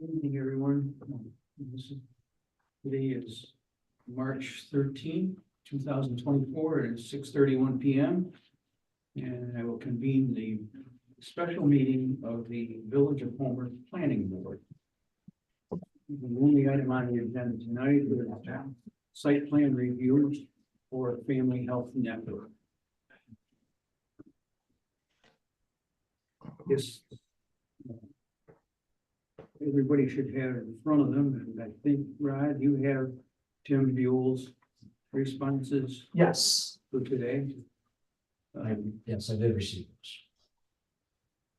Good evening, everyone. Today is March 13th, 2024, and it's 6:31 p.m. And I will convene the special meeting of the Village of Homer Planning Board. The only item on the agenda tonight is site plan review for Family Health Network. Yes. Everybody should have it in front of them, and I think, Rod, you have Tim Buell's responses Yes. for today. Yes, I did receive those.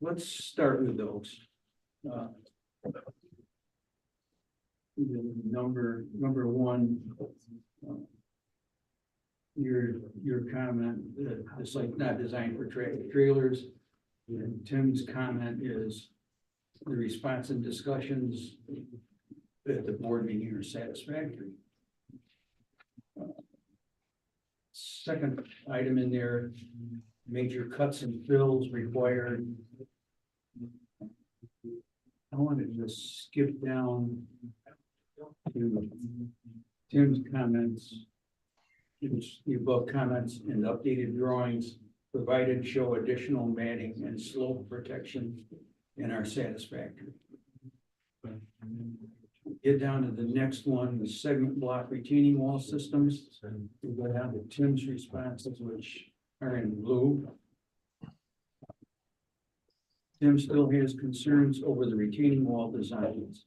Let's start with those. Number one. Your comment, the site not designed for trailers. And Tim's comment is the response and discussions at the board meeting are satisfactory. Second item in there, major cuts and fills required. I want to just skip down to Tim's comments. The above comments and updated drawings provided show additional matting and slope protection and are satisfactory. Get down to the next one, the segment block retaining wall systems. We go down to Tim's responses, which are in blue. Tim still has concerns over the retaining wall designs.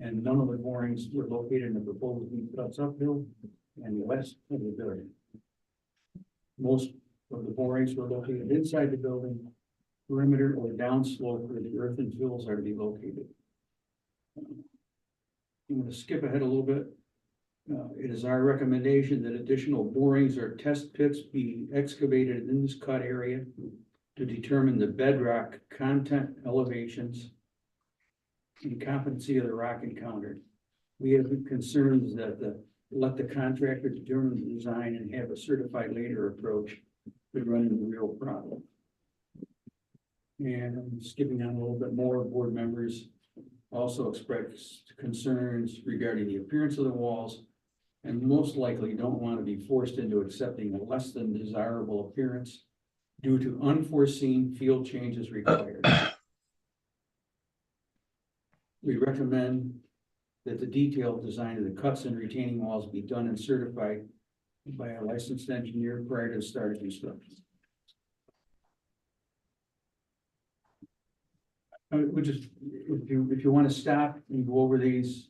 And none of the borings were located in the proposed cuts uphill and west of the building. Most of the borings were located inside the building, perimeter or downslope where the earth and fills are to be located. I'm going to skip ahead a little bit. It is our recommendation that additional borings or test pits be excavated in this cut area to determine the bedrock content elevations and competency of the rock encountered. We have concerns that let the contractor determine the design and have a certified later approach could run into real problem. And I'm skipping on a little bit more. Board members also expressed concerns regarding the appearance of the walls and most likely don't want to be forced into accepting a less than desirable appearance due to unforeseen field changes required. We recommend that the detailed design of the cuts and retaining walls be done and certified by a licensed engineer prior to start of construction. We just, if you want to stop and go over these,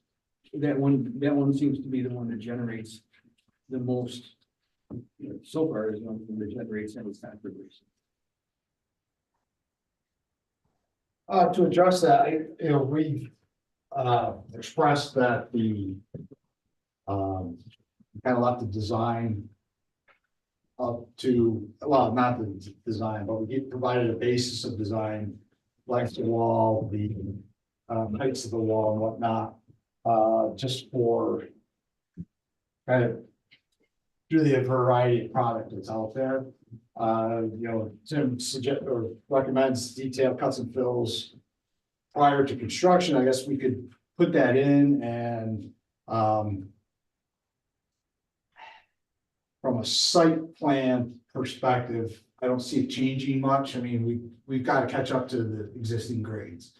that one seems to be the one that generates the most. So far is one that generates any controversy. To address that, we've expressed that the kind of left the design up to, well, not the design, but we provided a basis of design, length of the wall, the heights of the wall and whatnot, just for kind of through the variety of product that's out there. Tim suggests or recommends detailed cuts and fills prior to construction. I guess we could put that in, and from a site plan perspective, I don't see it changing much. I mean, we've got to catch up to the existing grades.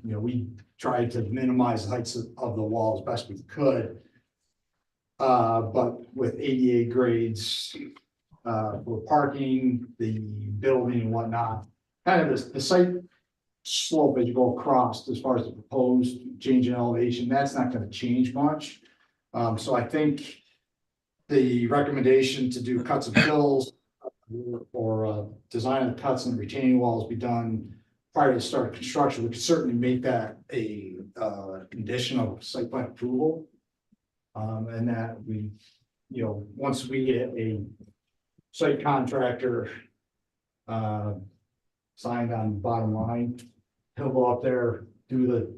We tried to minimize the heights of the wall as best we could. But with ADA grades for parking, the building and whatnot, kind of the site slope as you go across as far as the proposed change in elevation, that's not going to change much. So I think the recommendation to do cuts and fills or design of the cuts and retaining walls be done prior to the start of construction, we could certainly make that a condition of site plan approval. And that we, once we get a site contractor signed on the bottom line, he'll go up there, do the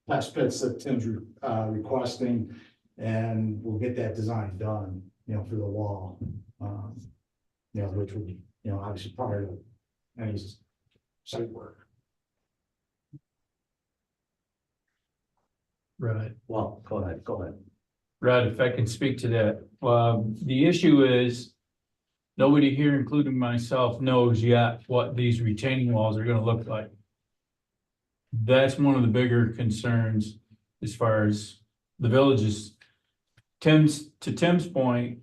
test pits that Tim's requesting, and we'll get that design done, for the wall. Which would be, obviously prior to any site work. Right. Well, go ahead. Right, if I can speak to that, the issue is. Nobody here, including myself, knows yet what these retaining walls are gonna look like. That's one of the bigger concerns as far as the villages. To Tim's point,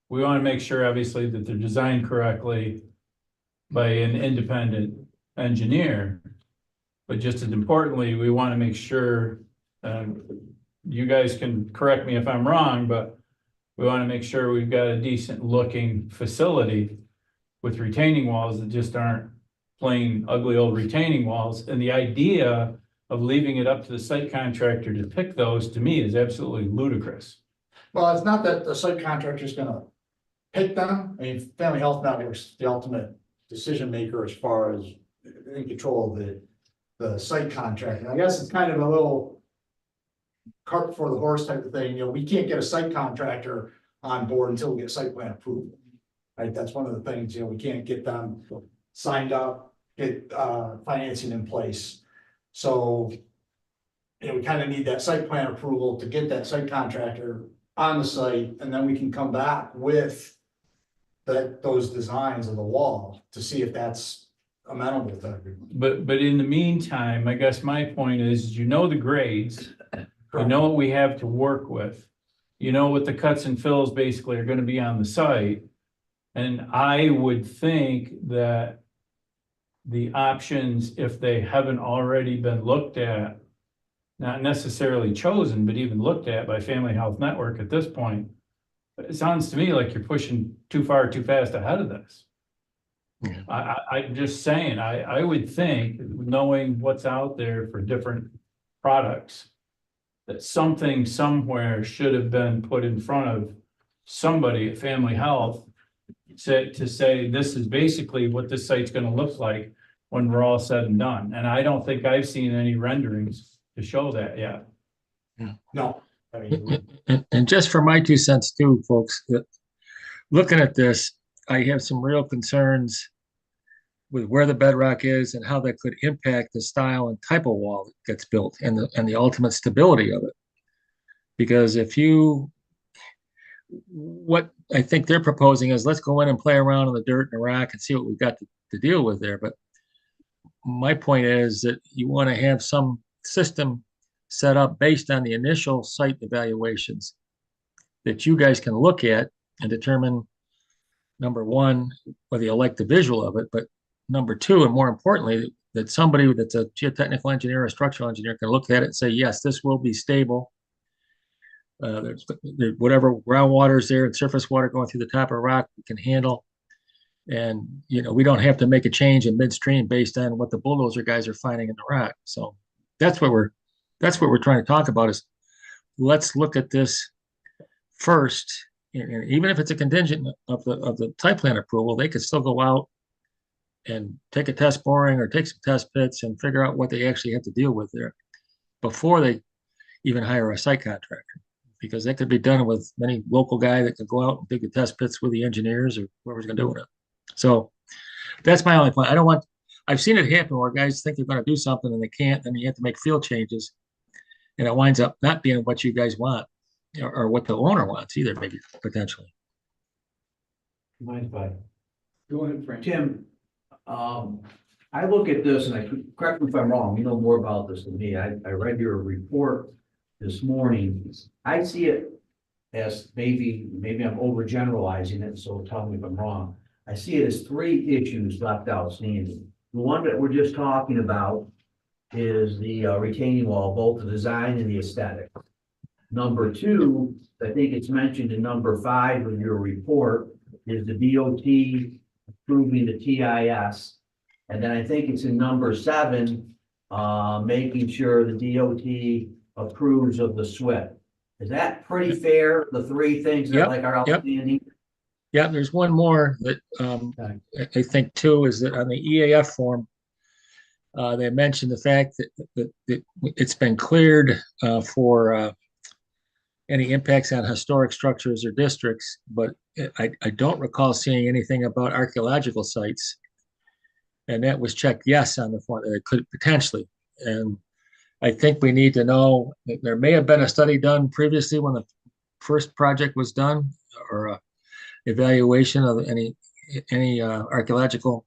we wanna make sure obviously that they're designed correctly by an independent engineer. But just as importantly, we wanna make sure, you guys can correct me if I'm wrong, but we want to make sure we've got a decent looking facility with retaining walls that just aren't plain ugly old retaining walls. And the idea of leaving it up to the site contractor to pick those, to me, is absolutely ludicrous. Well, it's not that the site contractor is gonna pick them. I mean, Family Health Network's the ultimate decision maker as far as in control of the site contractor. I guess it's kind of a little cart before the horse type of thing. You know, we can't get a site contractor on board until we get site plan approval. Right, that's one of the things, you know, we can't get them signed up, get financing in place. So, you know, we kind of need that site plan approval to get that site contractor on the site, and then we can come back with those designs of the wall to see if that's amenable to everyone. But in the meantime, I guess my point is, you know the grades, you know what we have to work with. You know what the cuts and fills basically are gonna be on the site. And I would think that the options, if they haven't already been looked at, not necessarily chosen, but even looked at by Family Health Network at this point, it sounds to me like you're pushing too far, too fast ahead of this. Yeah. I'm just saying, I would think, knowing what's out there for different products, that something somewhere should have been put in front of somebody at Family Health to say, this is basically what this site's gonna look like when we're all said and done. And I don't think I've seen any renderings to show that yet. No, I mean, And just for my 2 cents too, folks, that looking at this, I have some real concerns with where the bedrock is and how that could impact the style and type of wall that gets built and the ultimate stability of it. Because what I think they're proposing is, let's go in and play around in the dirt and the rock and see what we've got to deal with there. But my point is that you want to have some system set up based on the initial site evaluations that you guys can look at and determine, number one, whether you like the visual of it, but number two, and more importantly, that somebody that's a geotechnical engineer or a structural engineer can look at it and say, yes, this will be stable. There's whatever groundwater is there and surface water going through the top of the rock, we can handle. And, you know, we don't have to make a change in midstream based on what the bulldozer guys are finding in the rock. So that's what we're trying to talk about, is let's look at this first. And even if it's a contingent of the type plan approval, they could still go out and take a test boring or take some test pits and figure out what they actually have to deal with there before they even hire a site contractor, because that could be done with any local guy that could go out and dig the test pits with the engineers or whoever's going to do it. So that's my only point. I've seen it happen where guys think they're going to do something and they can't, and you have to make field changes, and it winds up not being what you guys want or what the owner wants either, maybe potentially. Mind if I? Go ahead, Frank. Tim, I look at this and correct me if I'm wrong, you know more about this than me. I read your report this morning. I see it as maybe I'm overgeneralizing it, so tell me if I'm wrong. I see it as 3 issues left outstanding. The one that we're just talking about is the retaining wall, both the design and the aesthetic. Number 2, I think it's mentioned in number 5 of your report, is the DOT approving the TIS. And then I think it's in number 7, making sure the DOT approves of the SWIP. Is that pretty fair? The 3 things that are outstanding? Yeah, there's one more that I think too, is that on the EAF form, they mentioned the fact that it's been cleared for any impacts on historic structures or districts, but I don't recall seeing anything about archaeological sites. And that was checked yes on the form, it could potentially. And I think we need to know, that there may have been a study done previously when the first project was done, or a evaluation of any archaeological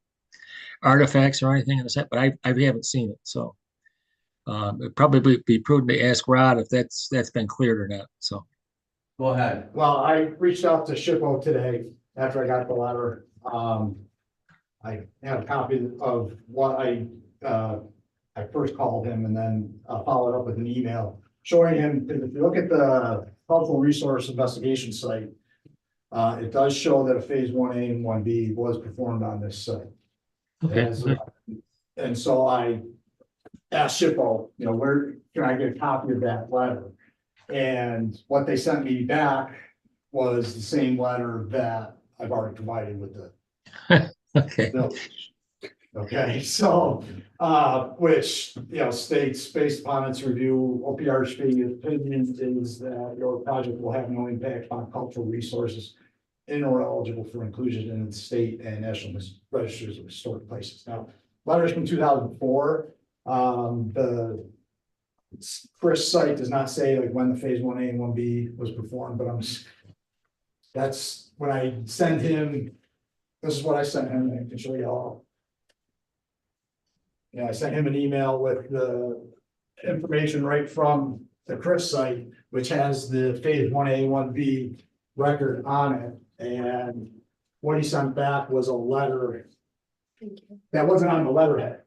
artifacts or anything in the set, but I haven't seen it, so. It'd probably be prudent to ask Rod if that's been cleared or not, so. Go ahead. Well, I reached out to SHPO today after I got the letter. I have a copy of what I first called him and then followed up with an email showing him, if you look at the cultural resource investigation site, it does show that a phase 1A and 1B was performed on this site. Okay, And so I asked SHPO, where can I get a copy of that letter? And what they sent me back was the same letter that I've already provided with the okay, village. Okay, so, which, states based upon its review, OPR's opinion is that your project will have no impact on cultural resources and or eligible for inclusion in the state and national registers of historic places. Now, letters from 2004, the Chris site does not say like when the phase 1A and 1B was performed, but that's when I send him, this is what I sent him, I can show you all. Yeah, I sent him an email with the information right from the Chris site, which has the phase 1A, 1B record on it. And what he sent back was a letter that wasn't on the letterhead.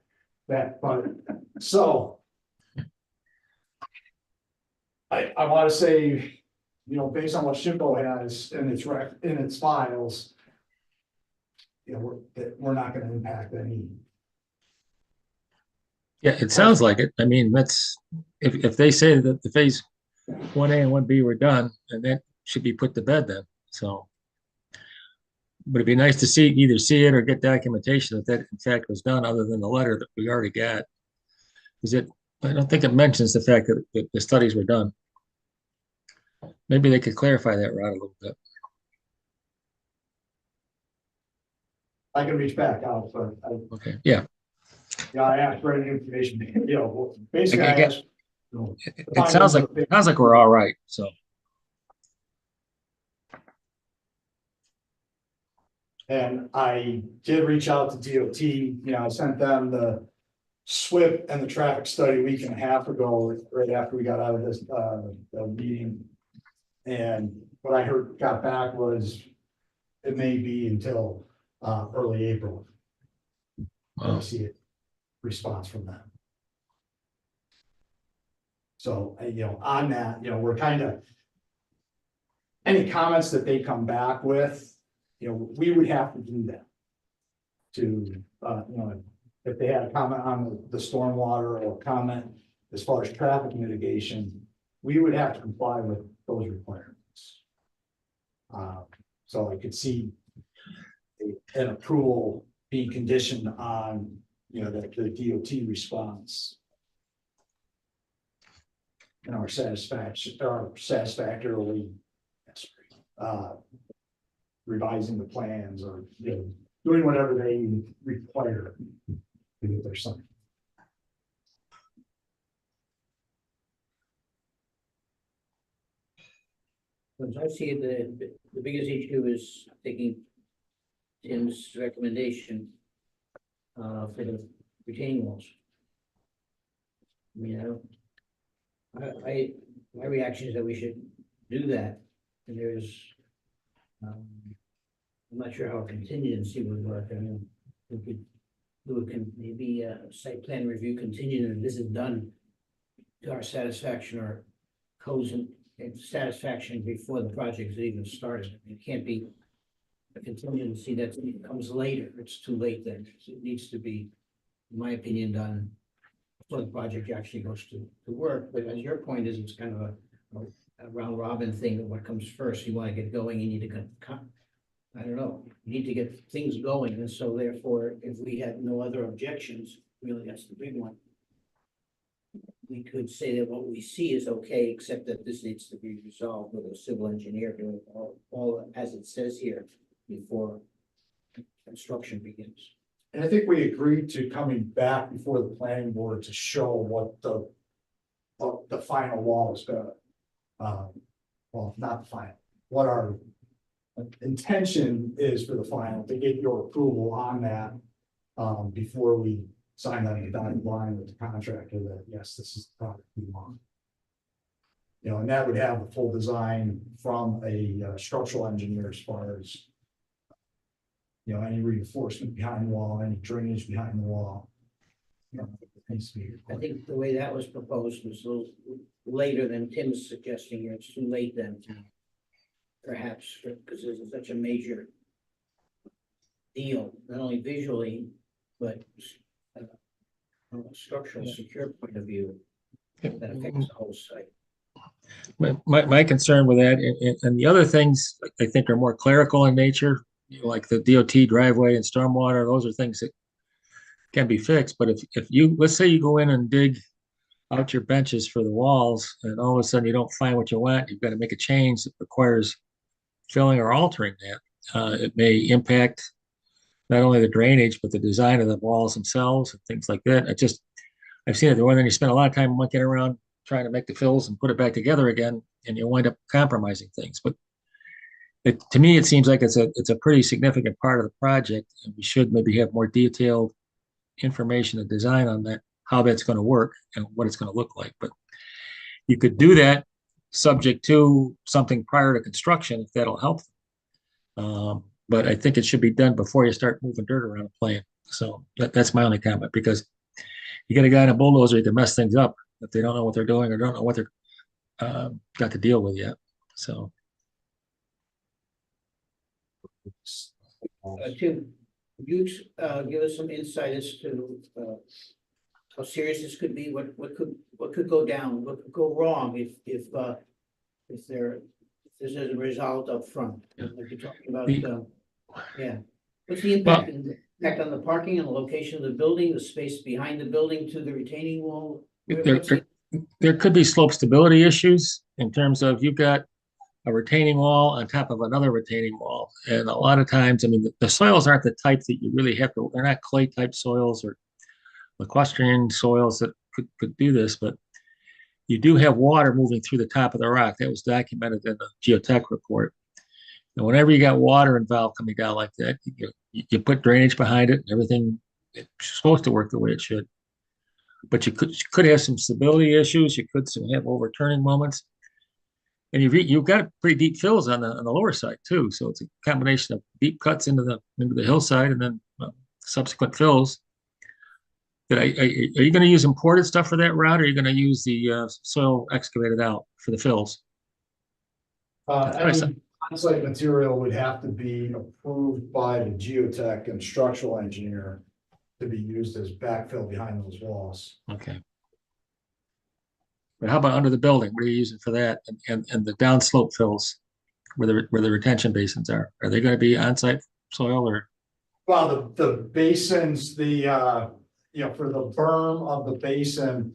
So I want to say, based on what SHPO has in its files, we're not going to impact any. yeah, it sounds like it. I mean, if they say that the phase 1A and 1B were done, then that should be put to bed then, so. But it'd be nice to either see it or get documentation that in fact was done, other than the letter that we already got. I don't think it mentions the fact that the studies were done. Maybe they could clarify that, Rod, a little bit. I can reach back out, but Okay, yeah, I asked for any information, basically I asked. it sounds like we're all right, so. And I did reach out to DOT, I sent them the SWIP and the traffic study a week and a half ago, right after we got out of this, the meeting. And what I got back was, it may be until, early April. I'll see a response from them. So, on that, we're kind of, any comments that they come back with, we would have to do that. To, if they had a comment on the stormwater or comment as far as traffic mitigation, we would have to comply with those requirements. So I could see an approval being conditioned on, the DOT response. And our satisfactorily revising the plans or, doing whatever they require to get their sign. As I see it, the biggest issue is taking Tim's recommendation for the retaining walls. I mean, my reaction is that we should do that, and I'm not sure how a contingency would work. I mean, we could do maybe a site plan review contingent, and this is done to our satisfaction or codes and satisfaction before the project is even started. It can't be a contingency that comes later. It's too late then. It needs to be, in my opinion, done before the project actually goes to work. But as your point is, it's kind of a round robin thing, that what comes first. You want to get going, you need to I don't know, you need to get things going. And so therefore, if we had no other objections, really that's the big one. We could say that what we see is okay, except that this needs to be resolved with a civil engineer doing all as it says here before construction begins. And I think we agreed to coming back before the planning board to show what the the final wall is gonna, well, not the final, what our intention is for the final, to get your approval on that, before we sign on the dotted line with the contractor that, yes, this is the product we want. You know, and that would have the full design from a structural engineer as far as, you know, any reinforcement behind the wall, any drainage behind the wall. You know, it needs to be. I think the way that was proposed was a little later than Tim's suggesting here. It's too late then. Perhaps, because this is such a major deal, not only visually, but from a structural secure point of view, that affects the whole site. My concern with that, and the other things I think are more clerical in nature, you know, like the DOT driveway and stormwater, those are things that can be fixed. But if you, let's say you go in and dig out your benches for the walls, and all of a sudden you don't find what you want, you've got to make a change that requires filling or altering that. It may impact not only the drainage, but the design of the walls themselves and things like that. I've seen it, the one thing you spend a lot of time monkeying around trying to make the fills and put it back together again, and you wind up compromising things. But to me, it seems like it's a pretty significant part of the project, and we should maybe have more detailed information and design on that, how that's going to work and what it's going to look like. But you could do that subject to something prior to construction, if that'll help. But I think it should be done before you start moving dirt around the plan. So that's my only comment, because you get a guy in a bulldozer, he can mess things up if they don't know what they're doing or don't know what they're got to deal with yet. So. Tim, would you give us some insight as to how serious this could be? What could go down? What could go wrong if there's a result up front? Like you're talking about, yeah. What's the impact? Impact on the parking and the location of the building, the space behind the building to the retaining wall? There could be slope stability issues in terms of you've got a retaining wall on top of another retaining wall. And a lot of times, I mean, the soils aren't the type that you really have to, they're not clay type soils or lacustrine soils that could do this, but you do have water moving through the top of the rock. That was documented in the geotech report. And whenever you got water involved coming down like that, you put drainage behind it and everything, it's supposed to work the way it should. But you could have some stability issues. You could have overturning moments. And you've got pretty deep fills on the lower side too. So it's a combination of deep cuts into the hillside and then subsequent fills. Are you going to use imported stuff for that route, or are you going to use the soil excavated out for the fills? Any on-site material would have to be approved by the geotech and structural engineer to be used as backfill behind those walls. Okay. But how about under the building? What are you using for that? And the downslope fills where the retention basins are they going to be on-site soil or? Well, the basins, you know, for the berm of the basin,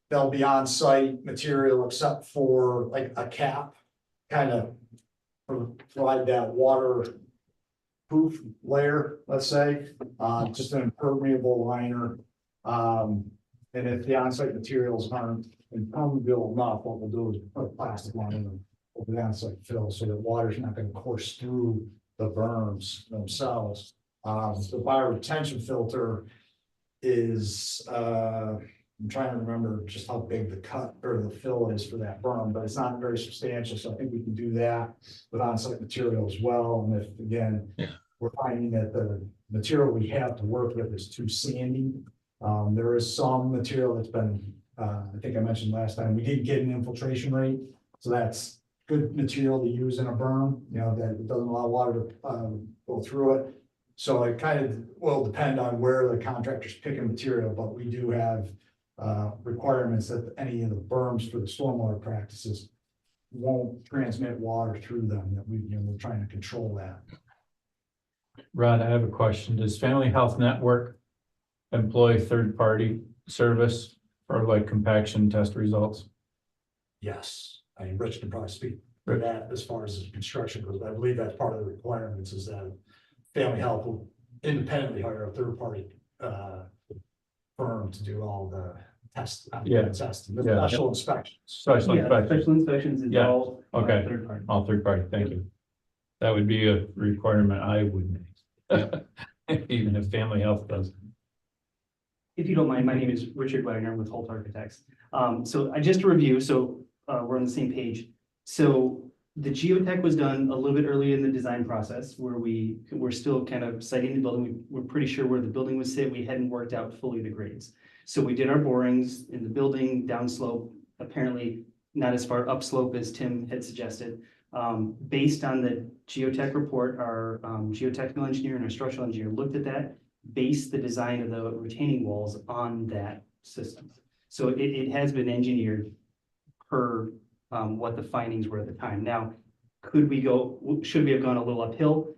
they'll be on-site material except for like a cap, kind of provide that water proof layer, let's say, just an impermeable liner. And if the on-site materials aren't impermeable enough, what we'll do is put a plastic liner over the on-site fill so that water's not going to course through the berms themselves. The bioretention filter is, I'm trying to remember just how big the cut or the fill is for that berm, but it's not very substantial. So I think we can do that with on-site material as well. And if, again, we're finding that the material we have to work with is too sandy. There is some material that's been, I think I mentioned last time, we did get an infiltration rate. So that's good material to use in a berm, you know, that doesn't allow water to go through it. So it kind of will depend on where the contractor's picking material, but we do have requirements that any of the berms for the stormwater practices won't transmit water through them, that we're trying to control that. Rod, I have a question. Does Family Health Network employ third-party service for like compaction test results? Yes, I mean, Rich can probably speak for that as far as construction goes, but I believe that's part of the requirements is that Family Health will independently hire a third-party firm to do all test. Yeah. Testing, the Yeah. special inspections. Special Yeah, inspections, special inspections is Yeah. all. Okay. Third party. all third party, thank you. That would be a requirement I would make. Even if Family Health does. If you don't mind, my name is Richard Wagner with Holt Architects. So I just to review, so we're on the same page. So the geotech was done a little bit earlier in the design process where we're still kind of siting the building. We're pretty sure where the building would sit. We hadn't worked out fully the grades. So we did our borings in the building, downslope, apparently not as far upslope as Tim had suggested. Based on the geotech report, our geotechnical engineer and our structural engineer looked at that, based the design of the retaining walls on that system. So it has been engineered per what the findings were at the time. Now, should we have gone a little uphill?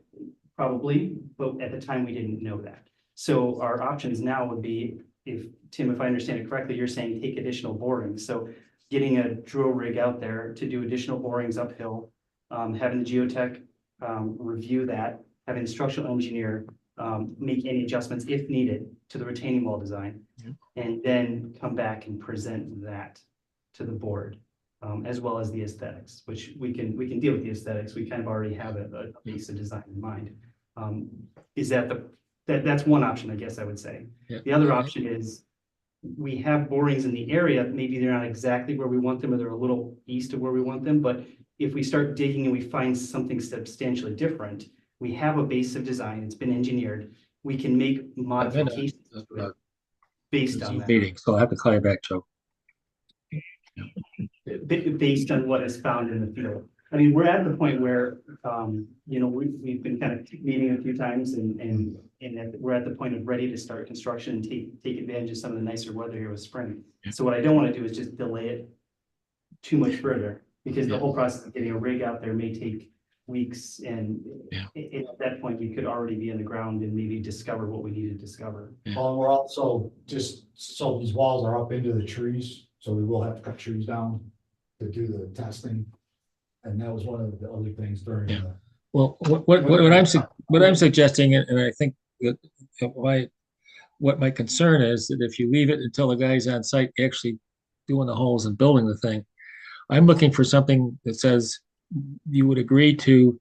Probably, but at the time we didn't know that. So our options now would be, if Tim, if I understand it correctly, you're saying take additional borings. So getting a drill rig out there to do additional borings uphill, having the geotech review that, having the structural engineer make any adjustments if needed to the retaining wall design. Yep. And then come back and present that to the board, as well as the aesthetics, which we can deal with the aesthetics. We kind of already have a base of design in mind. Is that's one option, I guess I would say. Yeah. The other option is we have borings in the area. Maybe they're not exactly where we want them, or they're a little east of where we want them. But if we start digging and we find something substantially different, we have a base of design. It's been engineered. We can make modifications to it based on that. Meeting, so I'll have to call you back, Joe. Based on what is found in the field. I mean, we're at the point where, we've been kind of meeting a few times and we're at the point of ready to start construction and take advantage of some of the nicer weather here with spring. So what I don't want to do is just delay it too much further, because the whole process of getting a rig out there may take weeks, and at that point, we could already be in the ground and maybe discover what we need to discover. Well, and we're also just, so these walls are up into the trees, so we will have to cut trees down to do the testing. And that was one of the other things during the. Well, what I'm suggesting, and I think that what my concern is, that if you leave it until the guy's on site actually doing the holes and building the thing, I'm looking for something that says you would agree to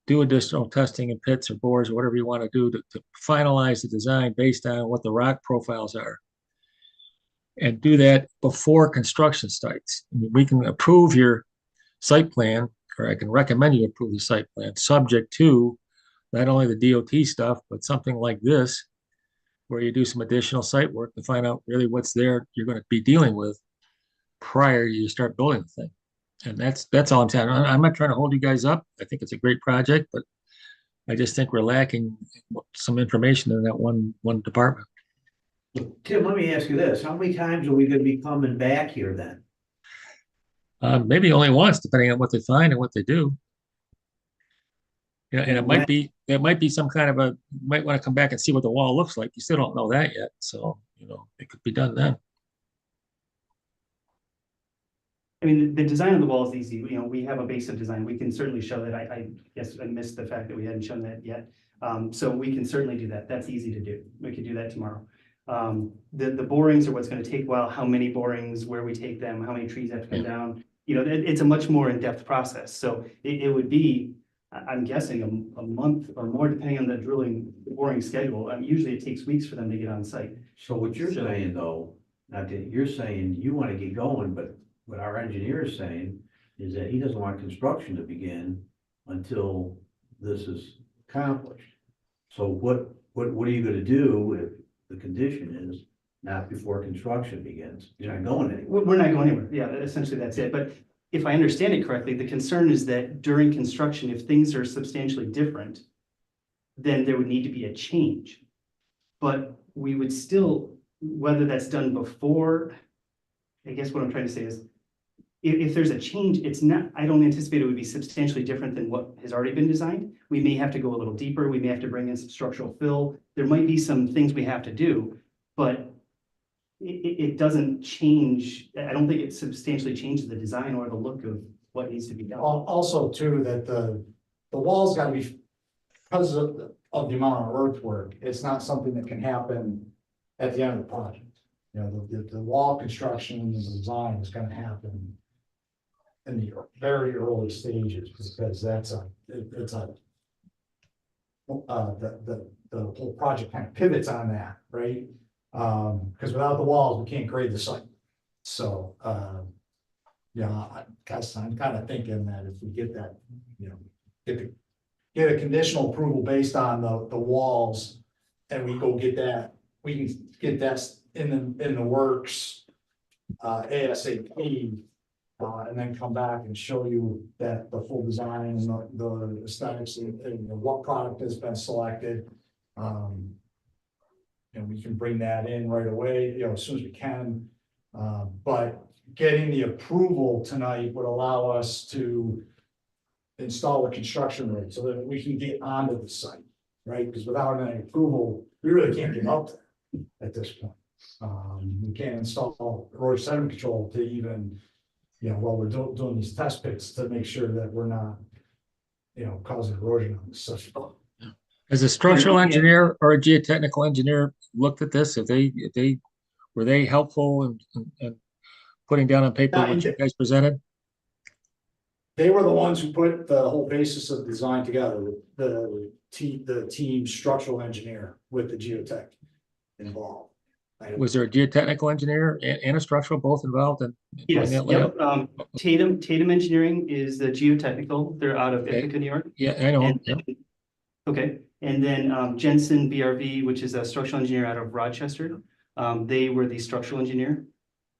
do additional testing in pits or bores or whatever you want to do to finalize the design based on what the rock profiles are. And do that before construction starts. I mean, we can approve your site plan, or I can recommend you approve the site plan, subject to not only the DOT stuff, but something like this, where you do some additional site work to find out really what's there you're going to be dealing with prior you start building the thing. And that's all I'm saying. I'm not trying to hold you guys up. I think it's a great project, but I just think we're lacking some information in that one department. Tim, let me ask you this, how many times are we gonna be coming back here then? Maybe only once, depending on what they find and what they do. And it might be some kind of you might want to come back and see what the wall looks like. You still don't know that yet. So, it could be done then. I mean, the design of the wall is easy. We have a base of design. We can certainly show that. I guess I missed the fact that we hadn't shown that yet. So we can certainly do that. That's easy to do. We could do that tomorrow. The borings are what's going to take a while. How many borings, where we take them, how many trees have to come down. It's a much more in-depth process. So it would be, I'm guessing, a month or more, depending on the boring schedule. Usually it takes weeks for them to get on site. So what you're saying though, you're saying you wanna get going, but what our engineer is saying is that he doesn't want construction to begin until this is accomplished. So what are you gonna do if the condition is not before construction begins? You're not going anywhere. We're not going anywhere. Yeah, essentially that's it. But if I understand it correctly, the concern is that during construction, if things are substantially different, then there would need to be a change. But we would still, whether that's done before, I guess what I'm trying to say is, if there's a change, I don't anticipate it would be substantially different than what has already been designed. We may have to go a little deeper. We may have to bring in some structural fill. There might be some things we have to do, but it doesn't change. I don't think it substantially changes the design or the look of what needs to be done. Also too, that the walls gotta be, because of the amount of earthwork, it's not something that can happen at the end of the project. You know, the wall construction and the design is gonna happen in the very early stages, because it's a the whole project kind of pivots on that, right? Because without the walls, we can't grade the site. So, yeah, I'm kind of thinking that if we get that, you know, get a conditional approval based on the walls, and we go get that, we can get that in the works, ASAP. And then come back and show you that the full design and the aesthetics and what product has been selected. And we can bring that in right away, you know, as soon as we can. But getting the approval tonight would allow us to install a construction rate so that we can get onto the site, right? Because without any approval, we really can't get up there at this point. We can't install erosion sediment control to even, you know, while we're doing these test pits to make sure that we're not, you know, causing erosion on the site. Has a structural engineer or a geotechnical engineer looked at this? Were they helpful in putting down on paper what you guys presented? They were the ones who put the whole basis of design together, the team structural engineer with the geotech involved. Was there a geotechnical engineer and a structural both involved in doing Yes, that layout? yep. Tatum Engineering is the geotechnical. They're out of Okay. Ithaca, New York. Yeah, I know. And- Yep. Okay, and then Jensen BRV, which is a structural engineer out of Rochester. They were the structural engineer.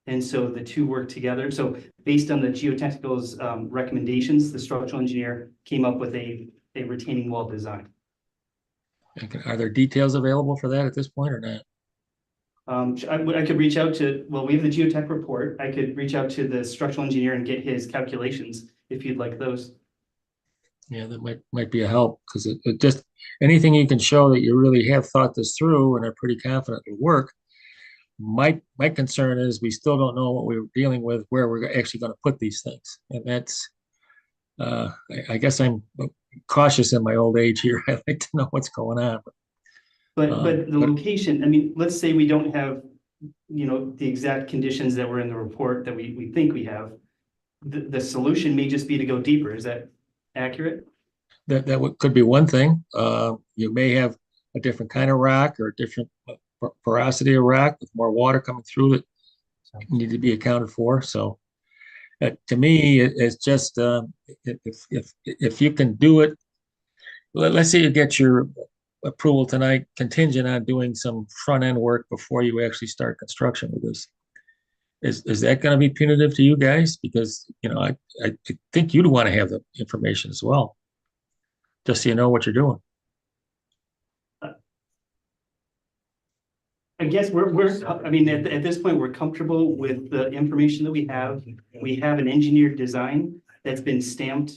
And so the two worked together. So based on the geotechnical's recommendations, the structural engineer came up with a retaining wall design. Are there details available for that at this point or not? I could reach out to, well, we have the geotech report. I could reach out to the structural engineer and get his calculations if you'd like those. Yeah, that might be a help, because it just, anything you can show that you really have thought this through and are pretty confident it'll work. My concern is we still don't know what we're dealing with, where we're actually going to put these things. And that's, I guess I'm cautious in my old age here. I like to know what's going on. But the location, I mean, let's say we don't have, you know, the exact conditions that were in the report that we think we have. The solution may just be to go deeper. Is that accurate? That could be one thing. You may have a different kind of rock or a different porosity of rock with more water coming through that need to be accounted for. So to me, it's just if you can do it, let's say you get your approval tonight contingent on doing some front end work before you actually start construction with this. Is that going to be punitive to you guys? Because, you know, I think you'd want to have the information as well, just so you know what you're doing. I guess I mean, at this point, we're comfortable with the information that we have. We have an engineered design that's been stamped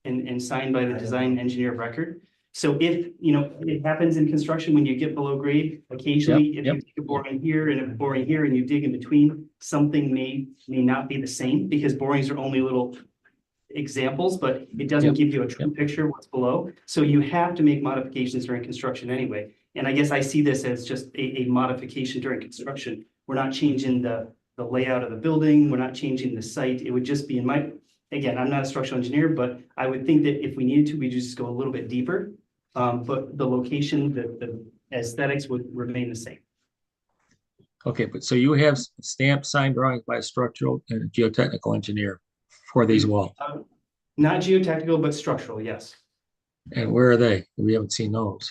and signed by the design engineer of record. So if, you know, it happens in construction when you get below grade, occasionally, if you take a boring here and a boring here and you dig in between, something may not be the same, because borings are only little examples, but it doesn't give you a true picture of what's below. So you have to make modifications during construction anyway. And I guess I see this as just a modification during construction. We're not changing the layout of the building. We're not changing the site. It would just be again, I'm not a structural engineer, but I would think that if we needed to, we just go a little bit deeper. But the location, the aesthetics would remain the same. Okay, but so you have stamped signed drawings by a structural and geotechnical engineer for these walls. Not geotechnical, but structural, yes. And where are they? We haven't seen those.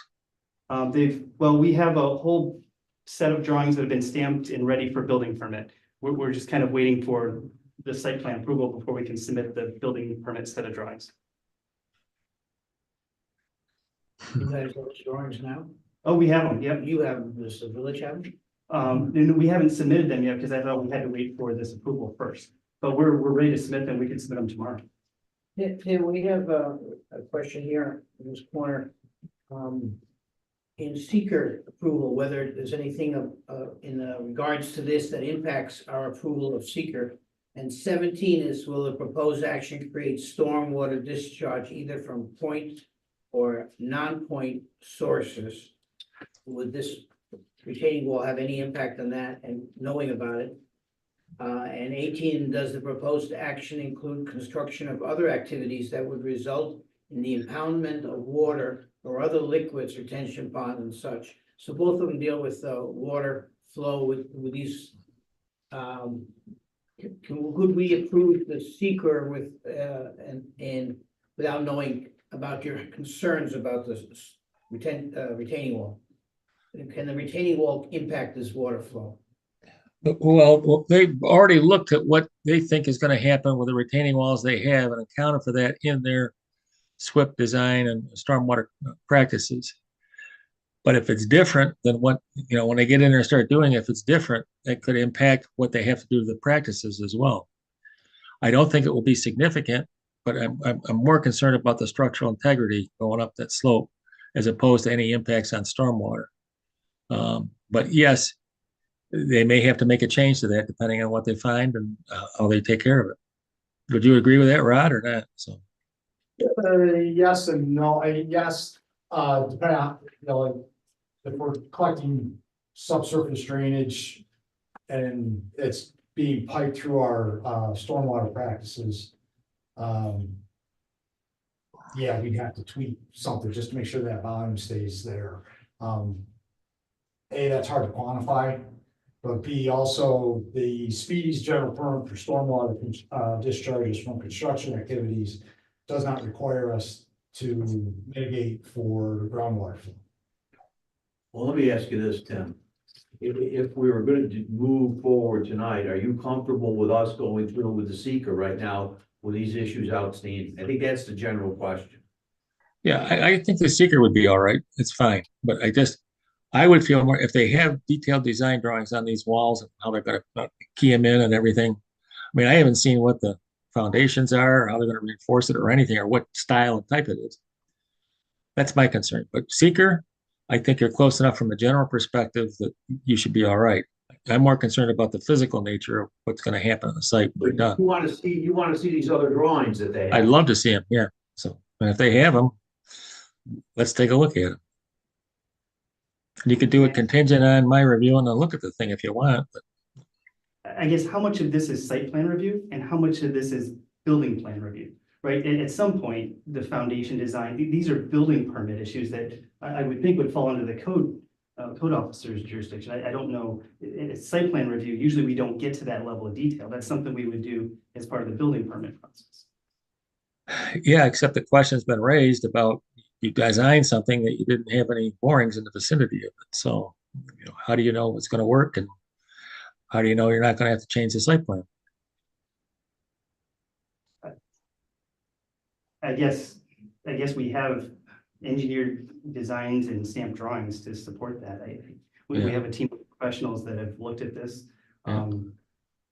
We have a whole set of drawings that have been stamped and ready for building permit. We're just kind of waiting for the site plan approval before we can submit the building permit set of drawings. You guys have those drawings now? Oh, we have them, yep. You have them, does the village have them? And we haven't submitted them yet because I thought we had to wait for this approval first. But we're ready to submit them. We can submit them tomorrow. Yeah, we have a question here in this corner. In seeker approval, whether there's anything in regards to this that impacts our approval of seeker. And 17 is, will the proposed action create stormwater discharge either from point or non-point sources? Would this retaining wall have any impact on that and knowing about it? And 18, does the proposed action include construction of other activities that would result in the impoundment of water or other liquids, retention pond and such? So both of them deal with water flow with these. Could we approve the seeker with and without knowing about your concerns about the retaining wall? Can the retaining wall impact this water flow? Well, they've already looked at what they think is going to happen with the retaining walls they have and accounted for that in their SWIP design and stormwater practices. But if it's different than what, when they get in there and start doing it, if it's different, that could impact what they have to do to the practices as well. I don't think it will be significant, but I'm more concerned about the structural integrity going up that slope as opposed to any impacts on stormwater. But yes, they may have to make a change to that depending on what they find and how they take care of it. Would you agree with that, Rod, or not? So. Yes and no. Yes, depending on, like, if we're collecting subsurface drainage and it's being piped through our stormwater practices, yeah, we'd have to tweak something just to make sure that volume stays there. A, that's hard to quantify, but B, also the Speedy's general permit for stormwater discharges from construction activities does not require us to mitigate for groundwater flow. Well, let me ask you this, Tim. If we were going to move forward tonight, are you comfortable with us going through with the seeker right now with these issues outstanding? I think that's the general question. Yeah, I think the seeker would be all right. It's fine. But I would feel more if they have detailed design drawings on these walls and how they're going to key them in and everything. I mean, I haven't seen what the foundations are, or how they're going to reinforce it or anything, or what style and type it is. That's my concern. But seeker, I think you're close enough from a general perspective that you should be all right. I'm more concerned about the physical nature of what's going to happen on the site when we're done. You want to see these other drawings that they have. I'd love to see them, yeah. So, and if they have them, let's take a look at them. You could do it contingent on my review and a look at the thing if you want. But I guess how much of this is site plan review and how much of this is building plan review, right? And at some point, the foundation design, these are building permit issues that I would think would fall under the code officer's jurisdiction. I don't know. It's site plan review. Usually we don't get to that level of detail. That's something we would do as part of the building permit process. yeah, except the question's been raised about you designed something that you didn't have any borings in the vicinity of it. So, how do you know it's going to work, and how do you know you're not going to have to change the site plan? I guess we have engineered designs and stamped drawings to support that. We have a team of professionals that have looked at this. Yeah.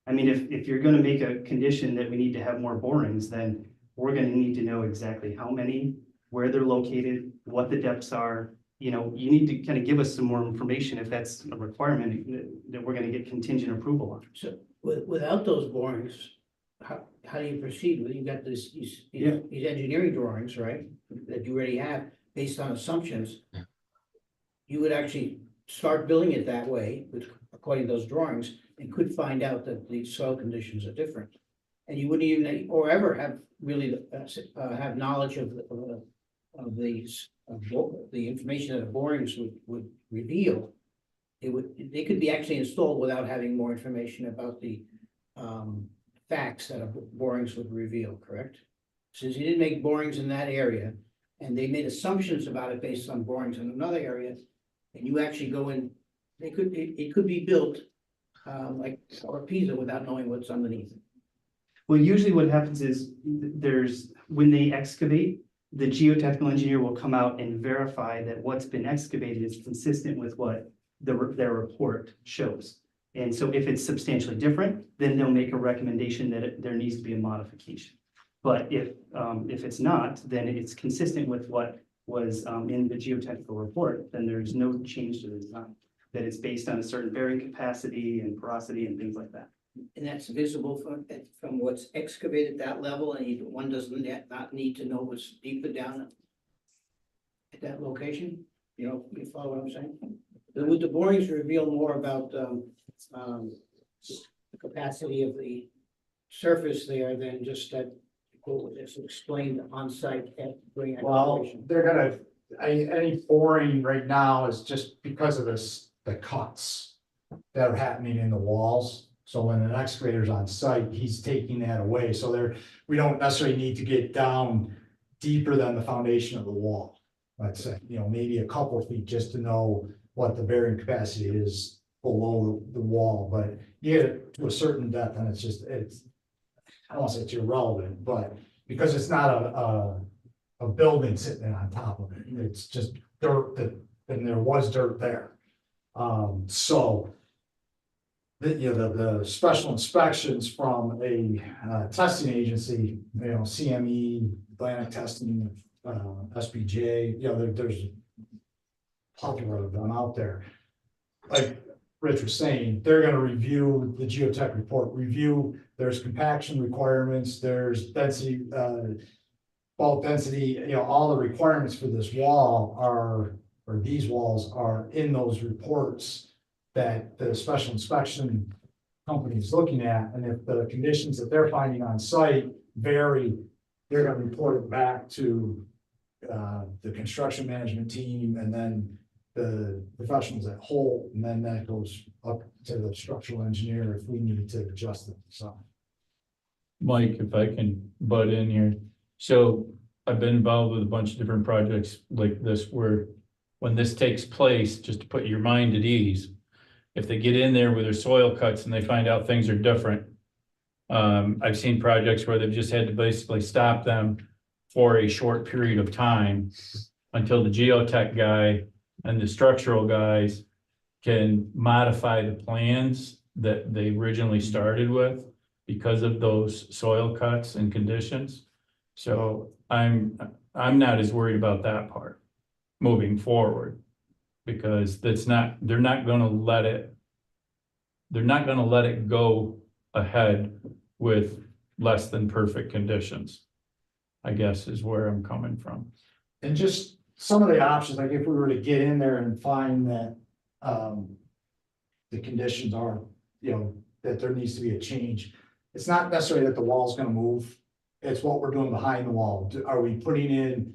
I mean, if you're gonna make a condition that we need to have more borings, then we're gonna need to know exactly how many, where they're located, what the depths are. You need to kind of give us some more information if that's a requirement that we're gonna get contingent approval on. So without those borings, how do you proceed? Well, you got these engineering drawings, right? That you already have based on assumptions. Yeah. You would actually start building it that way according to those drawings and could find out that the soil conditions are different. And you wouldn't even, or ever have really have knowledge of the information that the borings would reveal. They could be actually installed without having more information about the facts that borings would reveal, correct? Since you didn't make borings in that area, and they made assumptions about it based on borings in another area, and you actually go in, it could be built like Pisa without knowing what's underneath. Well, usually what happens is when they excavate, the geotechnical engineer will come out and verify that what's been excavated is consistent with what their report shows. And so if it's substantially different, then they'll make a recommendation that there needs to be a modification. But if it's not, then it's consistent with what was in the geotechnical report, then there's no change to the design. That it's based on a certain bearing capacity and porosity and things like that. And that's visible from what's excavated at that level, and one does not need to know what's deeper down at that location. You follow what I'm saying? Would the borings reveal more about, the capacity of the surface there than just that, what was just explained on-site at during Well, excavation? they're gonna, any boring right now is just because of this, the cuts that are happening in the walls. So when an excavator's on site, he's taking that away. So there, we don't necessarily need to get down deeper than the foundation of the wall. Let's say, maybe a couple of feet just to know what the bearing capacity is below the wall, but you get it to a certain depth and it's, I don't wanna say it's irrelevant, but because it's not a building sitting on top of it, it's just dirt and there was dirt there. So the special inspections from a testing agency, CME, Atlantic Testing, SBJ, there's a plethora of them out there. Like Rich was saying, they're gonna review the geotech report, there's compaction requirements, there's density, bulk density, all the requirements for this wall or these walls are in those reports that the special inspection company is looking at, and if the conditions that they're finding on site vary, they're gonna report it back to the construction management team and then the professionals at Holt, and then that goes up to the structural engineer if we need to adjust it, so. Mike, if I can butt in here. So I've been involved with a bunch of different projects like this where when this takes place, just to put your mind at ease, if they get in there with their soil cuts and they find out things are different. I've seen projects where they've just had to basically stop them for a short period of time until the geotech guy and the structural guys can modify the plans that they originally started with because of those soil cuts and conditions. So I'm not as worried about that part moving forward. Because they're not gonna let it go ahead with less than perfect conditions. I guess is where I'm coming from. And just some of the options, like if we were to get in there and find that, the conditions are, that there needs to be a change. It's not necessarily that the wall's gonna move, it's what we're doing behind the wall. Are we putting in,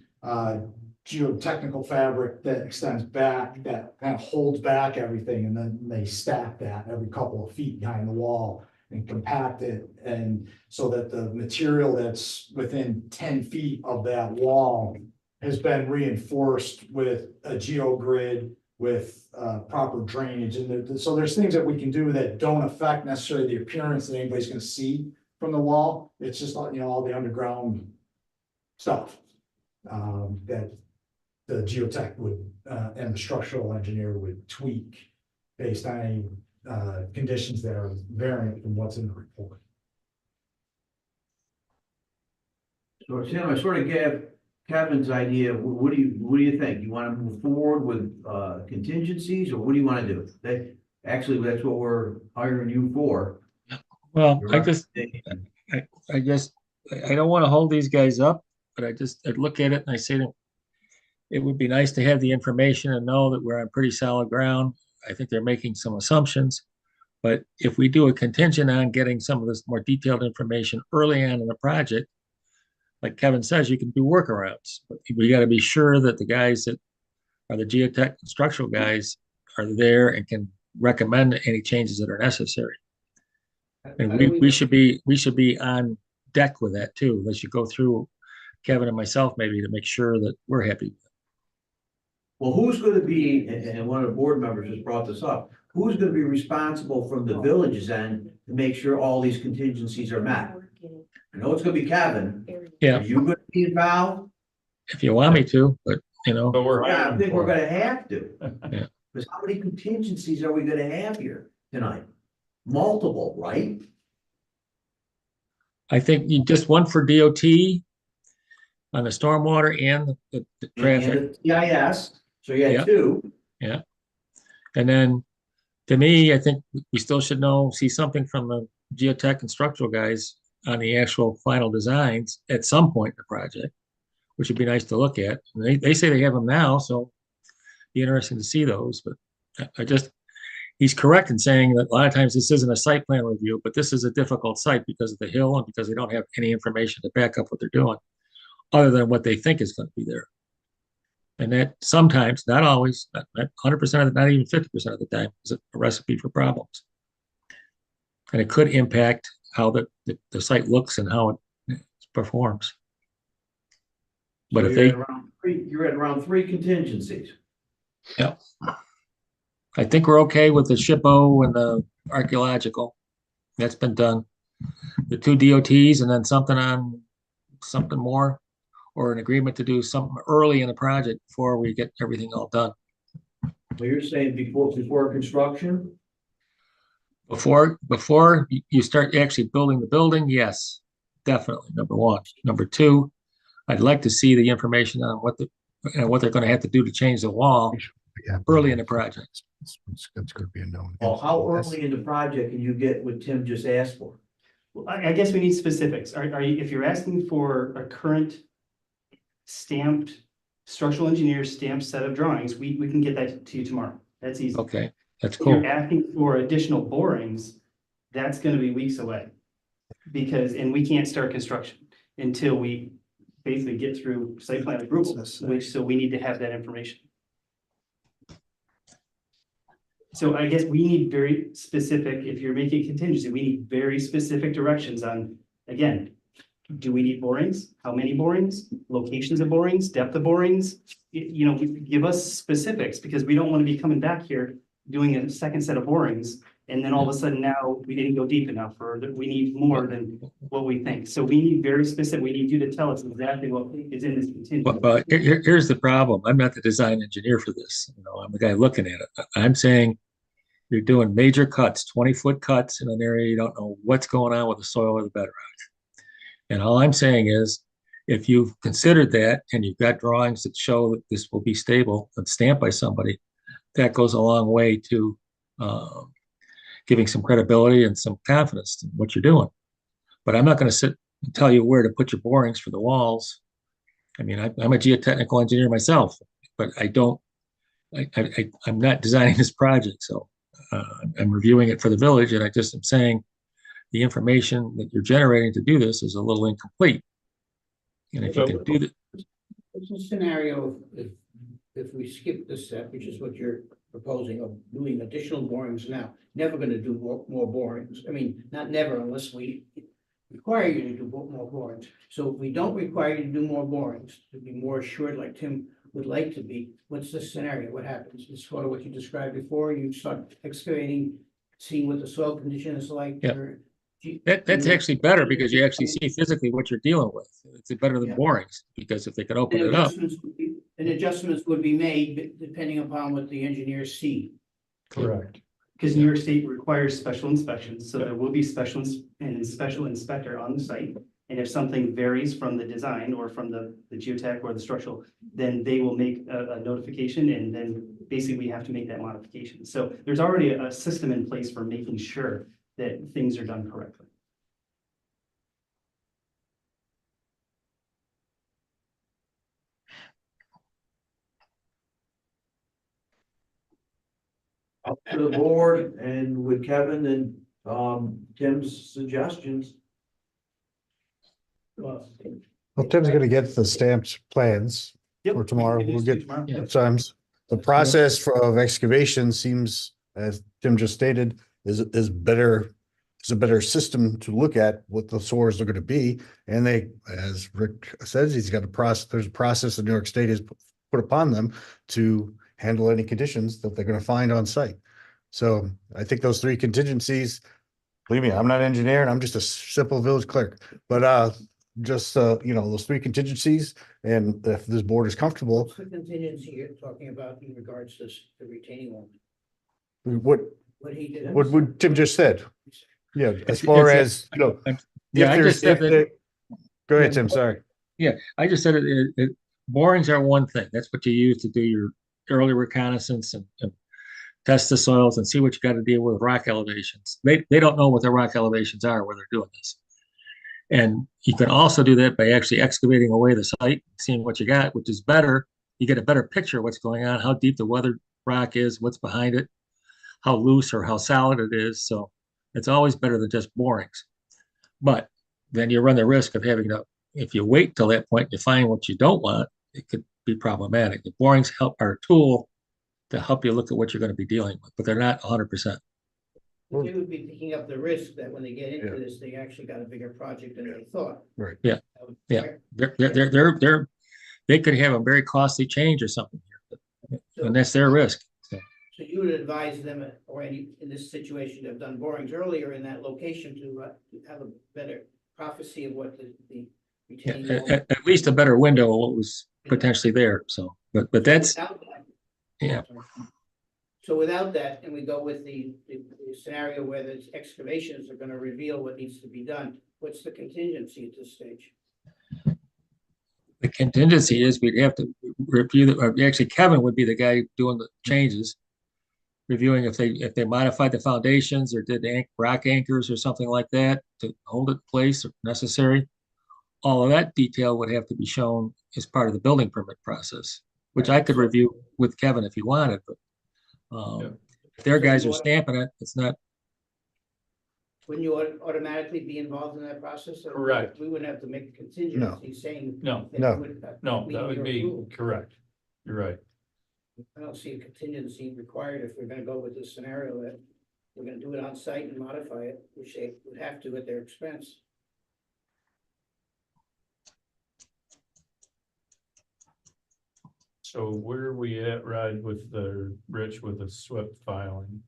geotechnical fabric that extends back, that kind of holds back everything, and then they stack that every couple of feet behind the wall and compact it, and so that the material that's within 10 feet of that wall has been reinforced with a geogrid, with proper drainage, and so there's things that we can do that don't affect necessarily the appearance that anybody's gonna see from the wall. It's just, all the underground stuff that the geotech would, and the structural engineer would tweak based on any conditions that are variant from what's in the report. So Tim, I sort of gave Kevin's idea. What do you think? You want to move forward with contingencies, or what do you want to do? That's what we're hiring you for. Well, Your I guess, I don't want to hold these guys up, but I'd look at it and I say that it would be nice to have the information and know that we're on pretty solid ground. I think they're making some assumptions. But if we do a contingent on getting some of this more detailed information early on in the project, like Kevin says, you can do workarounds. But we got to be sure that the guys that are the geotech and structural guys are there and can recommend any changes that are necessary. And we should be on deck with that too. They should go through Kevin and myself maybe to make sure that we're happy. Well, who's going to be, and one of the board members just brought this up, who's going to be responsible from the village's end to make sure all these contingencies are met? I know it's going to be Kevin. Yeah. Are you going to be involved? If you want me to, but But we're Yeah, I hiring think we're for it. going to have to. Yeah. Because how many contingencies are we going to have here tonight? Multiple, right? I think you just one for DOT on the stormwater and the traffic. And the EIS, so you Yeah. had two. And then to me, I think we still should see something from the geotech and structural guys on the actual final designs at some point in the project, which would be nice to look at. And they say they have them now, so be interesting to see those, but I just, he's correct in saying that a lot of times this isn't a site plan review, but this is a difficult site because of the hill and because they don't have any information to back up what they're doing, other than what they think is going to be there. And that sometimes, not always, not 100% of the, not even 50% of the time, is a recipe for problems. And it could impact how the site looks and how it performs. But So if you're they, at you're at around three contingencies. I think we're okay with the SHPO and the archaeological. That's been done. The 2 DOTs and then something more, or an agreement to do something early in the project before we get everything all done. So you're saying before construction? Before you start actually building the building, yes, definitely, number one. Number two, I'd like to see the information on what they're going to have to do to change the wall Yeah. early in the project. It's gonna be a known. Oh, how early in the project can you get what Tim just asked for? Well, I guess we need specifics. Are you, if you're asking for a current stamped, structural engineer stamped set of drawings, we can get that to you tomorrow. That's easy. Okay, that's If cool. you're asking for additional borings, that's gonna be weeks away. Because, and we can't start construction until we basically get through site plan approval, which, so we need to have that information. So I guess we need very specific, if you're making contingency, we need very specific directions on, again, do we need borings? How many borings? Locations of borings, depth of borings? You know, give us specifics, because we don't want to be coming back here doing a second set of borings. And then all of a sudden now we didn't go deep enough, or that we need more than what we think. So we need very specific, we need you to tell us exactly what is in this contingency. But here's the problem. I'm not the design engineer for this. You know, I'm the guy looking at it. I'm saying you're doing major cuts, 20-foot cuts in an area you don't know what's going on with the soil or the bedrock. And all I'm saying is, if you've considered that and you've got drawings that show that this will be stable and stamped by somebody, that goes a long way to giving some credibility and some confidence in what you're doing. But I'm not going to sit and tell you where to put your borings for the walls. I mean, I'm a geotechnical engineer myself, but I'm not designing this project. So I'm reviewing it for the village, and I just am saying the information that you're generating to do this is a little incomplete. And if you can do that, It's a scenario if we skip this step, which is what you're proposing of doing additional borings now, never gonna do more borings. I mean, not never unless we require you to do more borings. So if we don't require you to do more borings, to be more assured like Tim would like to be, what's the scenario? What happens? It's sort of what you described before. You start excavating, seeing what the soil condition is like. Yeah. or- that's actually better because you actually see physically what you're dealing with. It's better than Yeah. borings, because if they could open And it up, adjustments would be made depending upon what the engineers see. Correct. Because New York State requires special inspections, so there will be special inspector on the site. And if something varies from the design or from the geotech or the structural, then they will make a notification, and then basically we have to make that modification. So there's already a system in place for making sure that things are done correctly. Up to the board and with Kevin and Tim's suggestions. Well, Tim's gonna get the stamped plans Yep. for tomorrow. We'll get Yeah. times. The process of excavation seems, as Tim just stated, is better. It's a better system to look at what the soils are gonna be. And they, as Rick says, he's got a process, there's a process that New York State has put upon them to handle any conditions that they're gonna find on site. So I think those three contingencies, believe me, I'm not an engineer and I'm just a simple village clerk, but those three contingencies, and if this board is comfortable, What's the contingency you're talking about in regards to the retaining wall? what What he did. what Tim just said. Yeah, as It's- far it's- as, you know. Yeah, if I there's- just said if that- there- Go ahead, Tim, sorry. I just said borings are one thing. That's what you use to do your early reconnaissance and test the soils and see what you got to deal with rock elevations. They don't know what the rock elevations are where they're doing this. And you can also do that by actually excavating away the site, seeing what you got, which is better. You get a better picture of what's going on, how deep the rock is, what's behind it, how loose or how solid it is. So it's always better than just borings. But then you run the risk of having to, if you wait till that point, you find what you don't want, it could be problematic. The borings are a tool to help you look at what you're going to be dealing with, but they're not 100%. They would be picking up the risk that when they get into this, they actually got a bigger project than they thought. Right. Yeah. That would- Yeah. They could have a very costly change or something here, and that's their risk. So, So you would advise them, or any, in this situation, to have done borings earlier in that location to have a better prophecy of what the yeah, retaining wall. at least a better window of what was potentially there. So, but that's, Without that- yeah. So without that, and we go with the scenario where the excavations are gonna reveal what needs to be done, what's the contingency at this stage? The contingency is we'd have to review or actually Kevin would be the guy doing the changes. Reviewing if they modified the foundations or did rock anchors or something like that to hold it in place if necessary. All of that detail would have to be shown as part of the building permit process, which I could review with Kevin if he wanted, but Yeah. if their guys are stamping it, it's not. Wouldn't you automatically be involved in that process? Or Correct. We wouldn't have to make a contingency saying. No, that No. you would, no, meet that would your be approval. correct. You're right. I don't see a contingency required if we're gonna go with this scenario that we're gonna do it on site and modify it, which they would have to at their expense. So where are we at, Rod, with Rich, with the SWIP filing?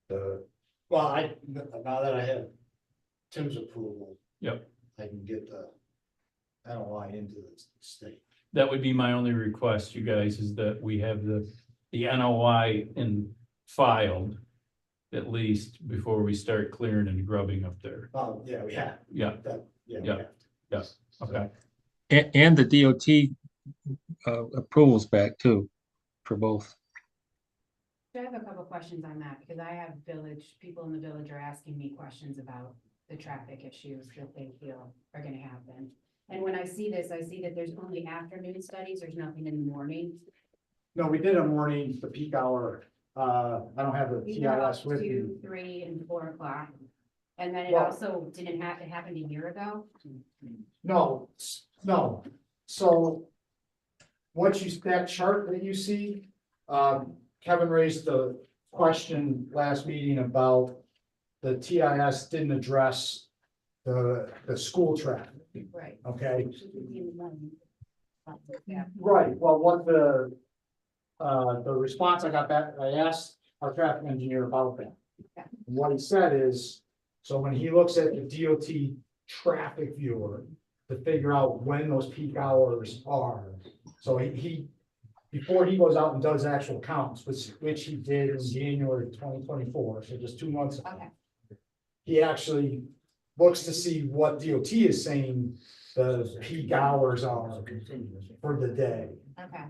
Well, now that I have Tim's approval. Yep. I can get the NOI into the state. That would be my only request, you guys, is that we have the NOI filed at least before we start clearing and grubbing up there. Oh, yeah, we have, Yeah, we Yeah. have. yes, okay. And the DOT approvals back too, for both. I have a couple questions on that, because I have people in the village are asking me questions about the traffic issues that they feel are gonna happen. And when I see this, I see that there's only afternoon studies, there's nothing in the morning. No, we did a morning, the peak hour, I don't have the These are up TIS with me. 2, 3, and 4 o'clock. And then it Well- also didn't have, it happened a year ago. No, no, so. That chart that you see, Kevin raised the question last meeting about the TIS didn't address the school traffic, Right. okay? Should be in the morning. Yeah. Right, well, what the response I got back, I asked our traffic engineer about that. Yeah. And what he said is, so when he looks at the DOT traffic viewer to figure out when those peak hours are. So he, before he goes out and does actual counts, which he did in January 2024, so just 2 months ago. Okay, He actually looks to see what DOT is saying the peak hours are Contingency. for the day. okay,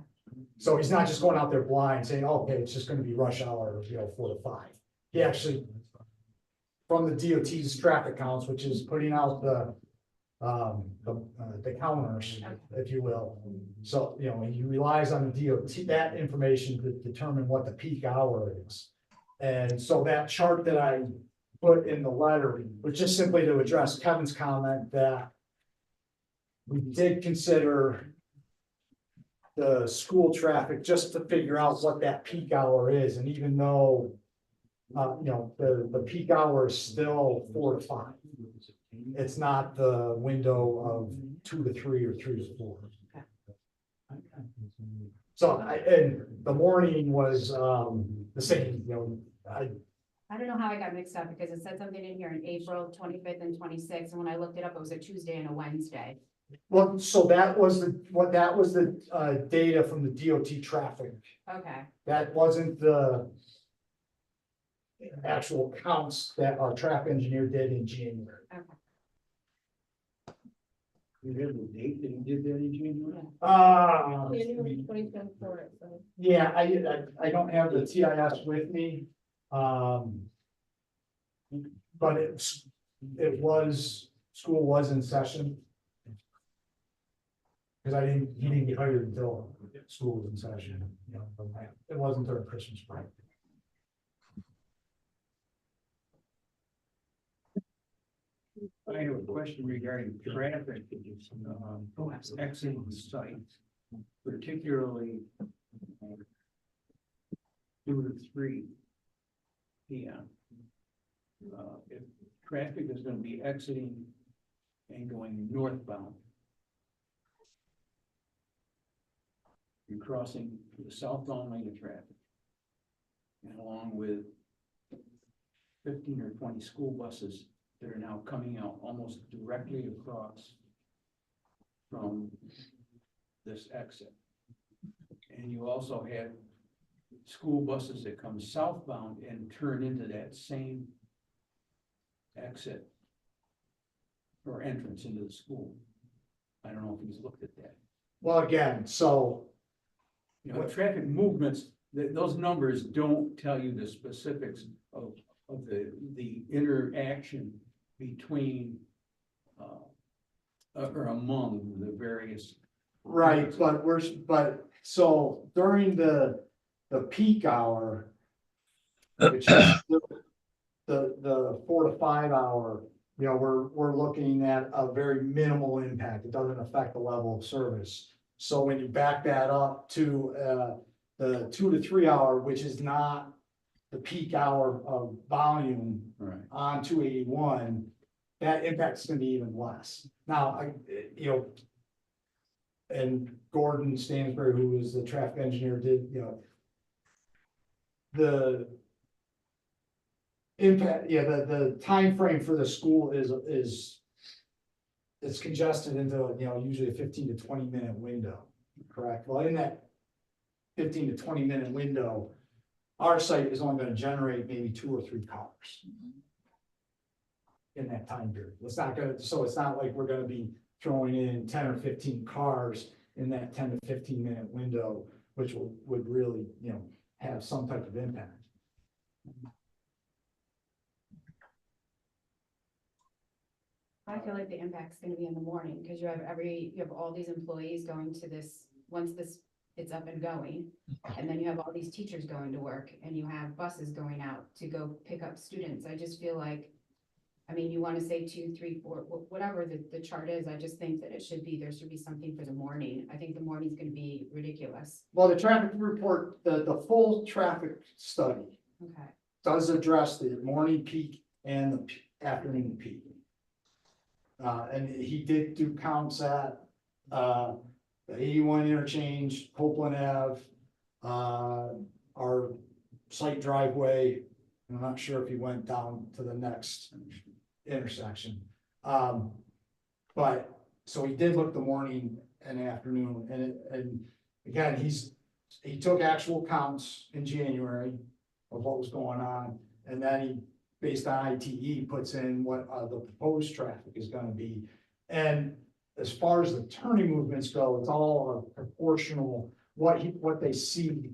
So he's not just going out there blind saying, okay, it's just gonna be rush hour, 4 to 5. He actually, from the DOT's traffic counts, which is putting out the counters, if you will. So, he relies on the DOT, that information to determine what the peak hour is. And so that chart that I put in the letter was just simply to address Kevin's comment that we did consider the school traffic just to figure out what that peak hour is, and even though the peak hour is still 4 to 5. It's not the window of 2 to 3 or 3 to 4. So and the morning was the same, I don't know how I got mixed up, because it said something in here in April 25th and 26th, and when I looked it up, it was a Tuesday and a Wednesday. well, so that was the data from the DOT traffic. Okay, That wasn't the actual counts that our traffic engineer did in January. You have the date that you did that in January? January 2024. Yeah, I don't have the TIS with me. But school was in session. Cause he didn't get hired until school was in session, you know, it wasn't during Christmas break. I have a question regarding traffic, exiting the site, particularly 2 to 3 p.m. If traffic is gonna be exiting and going northbound, you're crossing the southbound lane of traffic, and along with 15 or 20 school buses that are now coming out almost directly across from this exit. And you also have school buses that come southbound and turn into that same exit or entrance into the school. I don't know if he's looked at that. Well, again, so, You know, traffic movements, those numbers don't tell you the specifics of the interaction between or among the various. right, but so during the peak hour. Which is the 4 to 5 hour, you know, we're looking at a very minimal impact, it doesn't affect the level of service. So when you back that up to the 2 to 3 hour, which is not the peak hour of volume Right. on 281, that impact's gonna be even less. Now, you know, and Gordon Stansbury, who was the traffic engineer, did, you know, the impact, yeah, the timeframe for the school is it's congested into, you know, usually a 15 to 20 minute window, correct? Well, in that 15 to 20 minute window, our site is only gonna generate maybe 2 or 3 cars in that time period. It's not gonna, so it's not like we're gonna be throwing in 10 or 15 cars in that 10 to 15 minute window, which would really, you know, have some type of impact. I feel like the impact's gonna be in the morning, because you have all these employees going to this, once it's up and going. And then you have all these teachers going to work, and you have buses going out to go pick up students. I just feel like, I mean, you wanna say 2, 3, 4, whatever the chart is, I just think that there should be something for the morning. I think the morning's gonna be ridiculous. Well, the traffic report, the full traffic study Okay. does address the morning peak and the afternoon peak. And he did do counts at, the 81 interchange, Copeland Ave, our site driveway. I'm not sure if he went down to the next intersection. But, so he did look the morning and afternoon, and again, he took actual counts in January of what was going on, and then he, based on ITE, puts in what the proposed traffic is gonna be. And as far as the turning movements go, it's all a proportional, what they see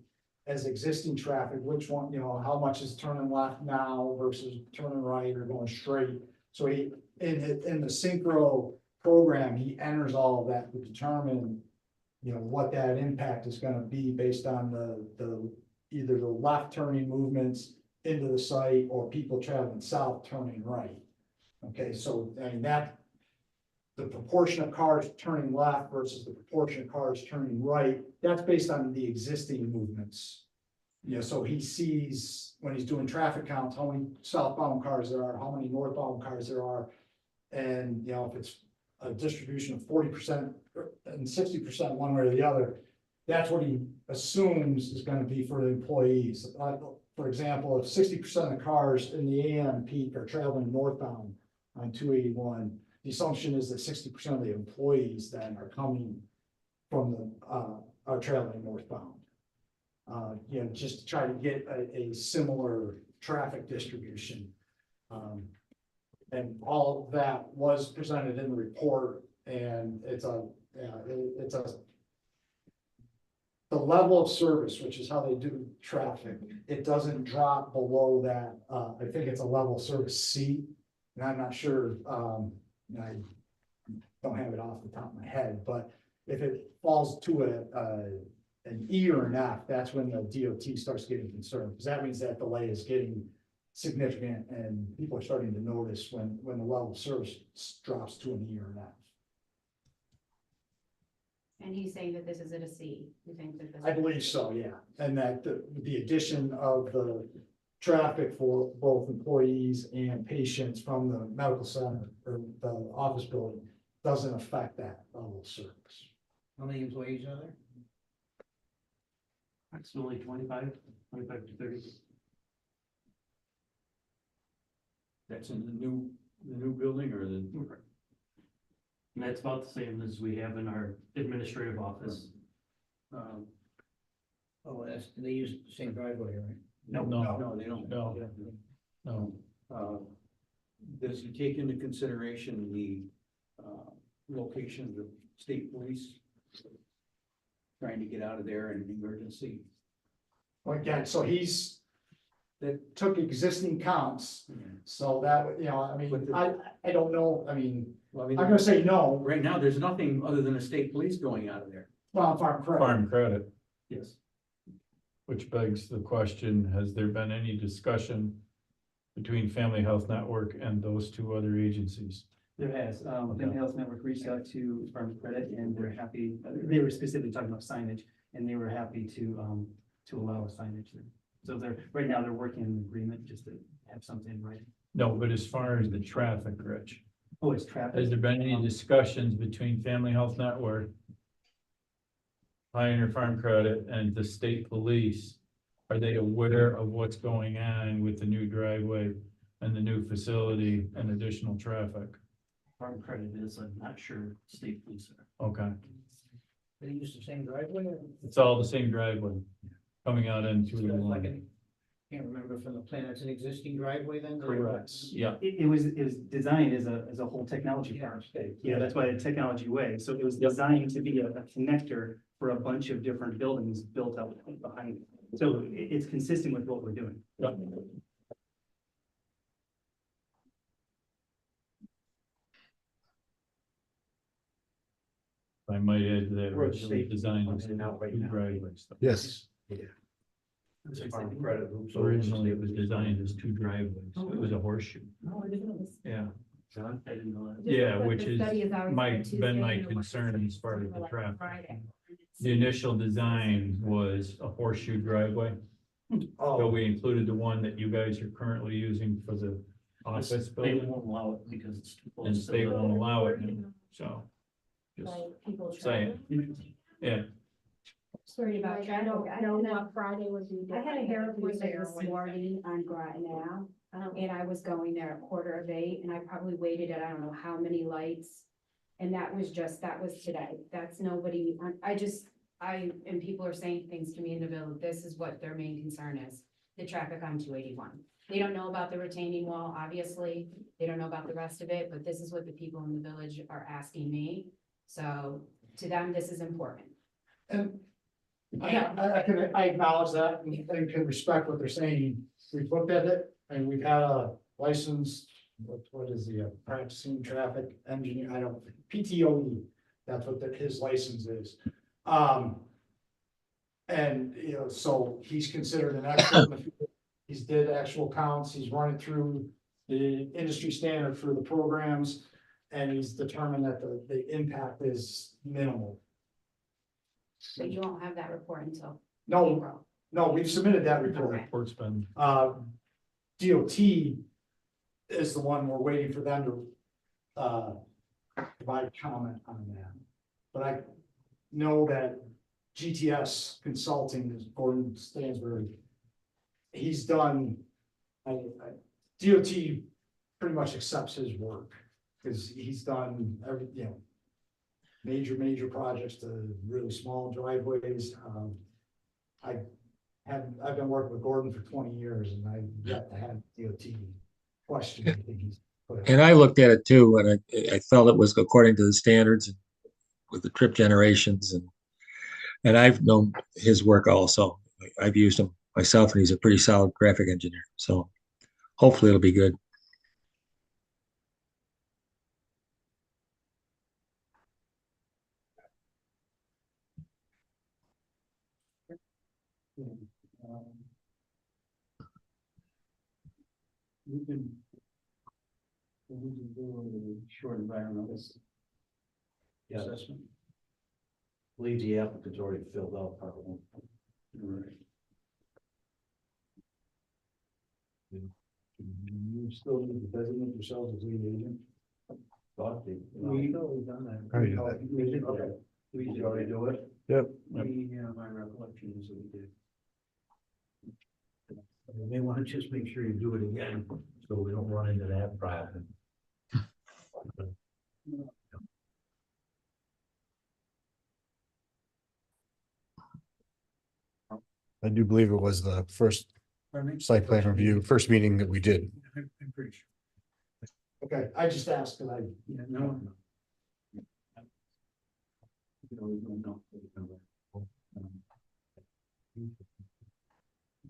as existing traffic, which one, you know, how much is turning left now versus turning right or going straight. So he, in the Synchro program, he enters all of that to determine, you know, what that impact is gonna be based on the either the left turning movements into the site or people traveling south turning right. Okay, so I mean the proportion of cars turning left versus the proportion of cars turning right, that's based on the existing movements. You know, so he sees, when he's doing traffic counts, how many southbound cars there are, how many northbound cars there are. And, you know, if it's a distribution of 40% and 60% one way or the other, that's what he assumes is gonna be for the employees. For example, if 60% of cars in the AM peak are traveling northbound on 281, the assumption is that 60% of the employees then are coming from are traveling northbound. You know, just to try to get a similar traffic distribution. And all of that was presented in the report, and the level of service, which is how they do traffic, it doesn't drop below that. I think it's a level of service C, and I'm not sure, I don't have it off the top of my head, but if it falls to an E or an F, that's when the DOT starts getting concerned, because that means that delay is getting significant and people are starting to notice when the level of service drops to an E or an F. And he's saying that this is at a C, you think that this? I believe so, yeah, and that the addition of the traffic for both employees and patients from the medical center or the office building doesn't affect that level of service. How many employees are there? Approximately 25 to 30. That's in the new building or the? And that's about the same as we have in our administrative office. Um, Oh, they use the same driveway, right? No, no, they don't. No. no, Does he take into consideration the, location of the state police? Trying to get out of there in an emergency? Well, again, so that took existing counts, so that, would, I mean, But the- I don't know, I mean, Well, I I'm mean, gonna say no, right now, there's nothing other than the state police going out of there. well, if I'm correct. farm credit, Yes. which begs the question, has there been any discussion between Family Health Network and those two other agencies? There has, Family Health Network reached out to Farm Credit and they're happy, they were specifically talking about signage and they were happy to allow signage there. So right now they're working in agreement just to have something right. No, but as far as the traffic, Rich, Oh, it's traffic. has there been any discussions between Family Health Network, Pioneer Farm Credit, and the state police? Are they aware of what's going on with the new driveway and the new facility and additional traffic? Farm Credit is, I'm not sure state police are. Okay, They use the same driveway or? it's all the same driveway coming out into the Like line. an- Can't remember from the plan, it's an existing driveway then? Correct, yeah. It was designed as a whole technology park. Yeah, that's why a technology way. So it was designed to be a connector for a bunch of different buildings built out behind it. So it's consistent with what we're doing. Yeah. I might add that Where the originally state designed comes as in now right two now. driveways. Yes. Farm credit loops. Originally, it was designed as two driveways. It was a horseshoe. Yeah, John, I didn't know that. yeah, which is been my concern as far as the traffic. The initial design was a horseshoe driveway. So Oh, we included the one that you guys are currently using for the office They building, won't allow it because it's too and close. they won't allow it, so. Just People saying, yeah, Sorry about Like, I don't know what Friday would be. I had a hair appointment Tuesday or this Wednesday. morning on Groton Ave, and I was going there at 7:45, and I probably waited at I don't know how many lights. And that was today. That's nobody, and people are saying things to me in the village, this is what their main concern is, the traffic on 281. They don't know about the retaining wall, obviously, they don't know about the rest of it, but this is what the people in the village are asking me. So to them, this is important. and I acknowledge that and can respect what they're saying. We've looked at it and we've had a licensed, what is the practicing traffic engineer, I don't, PTOE, that's what his license is. And, so he's considered an expert in the field. He's did actual counts, he's run it through the industry standard for the programs, and he's determined that the impact is minimal. But you won't have that report until No, April. no, we've submitted that report. report's been, DOT is the one we're waiting for them to provide comment on that. But I know that GTS Consulting is Gordon Stansberry. He's done, DOT pretty much accepts his work, because he's done every, major projects to really small driveways. I've been working with Gordon for 20 years and I've yet to have DOT question anything he's put out. And I looked at it too, and I felt it was according to the standards with the trip generations, and I've known his work also. I've used him myself, and he's a pretty solid graphic engineer. So hopefully it'll be good. We can. We can do a short environmental Yeah. assessment. Believe the applicant's already filled out part one. Right. You still need to designate yourselves as lead agent? Thought they- We- we've done that. Already did Okay. We did already do it? My recollection is that we did. You may want to just make sure you do it again, so we don't run into that problem. I do believe it was the first Pardon me? site plan review, first meeting that we did. I'm pretty sure. Okay, I just asked, and I. Yeah, no. No.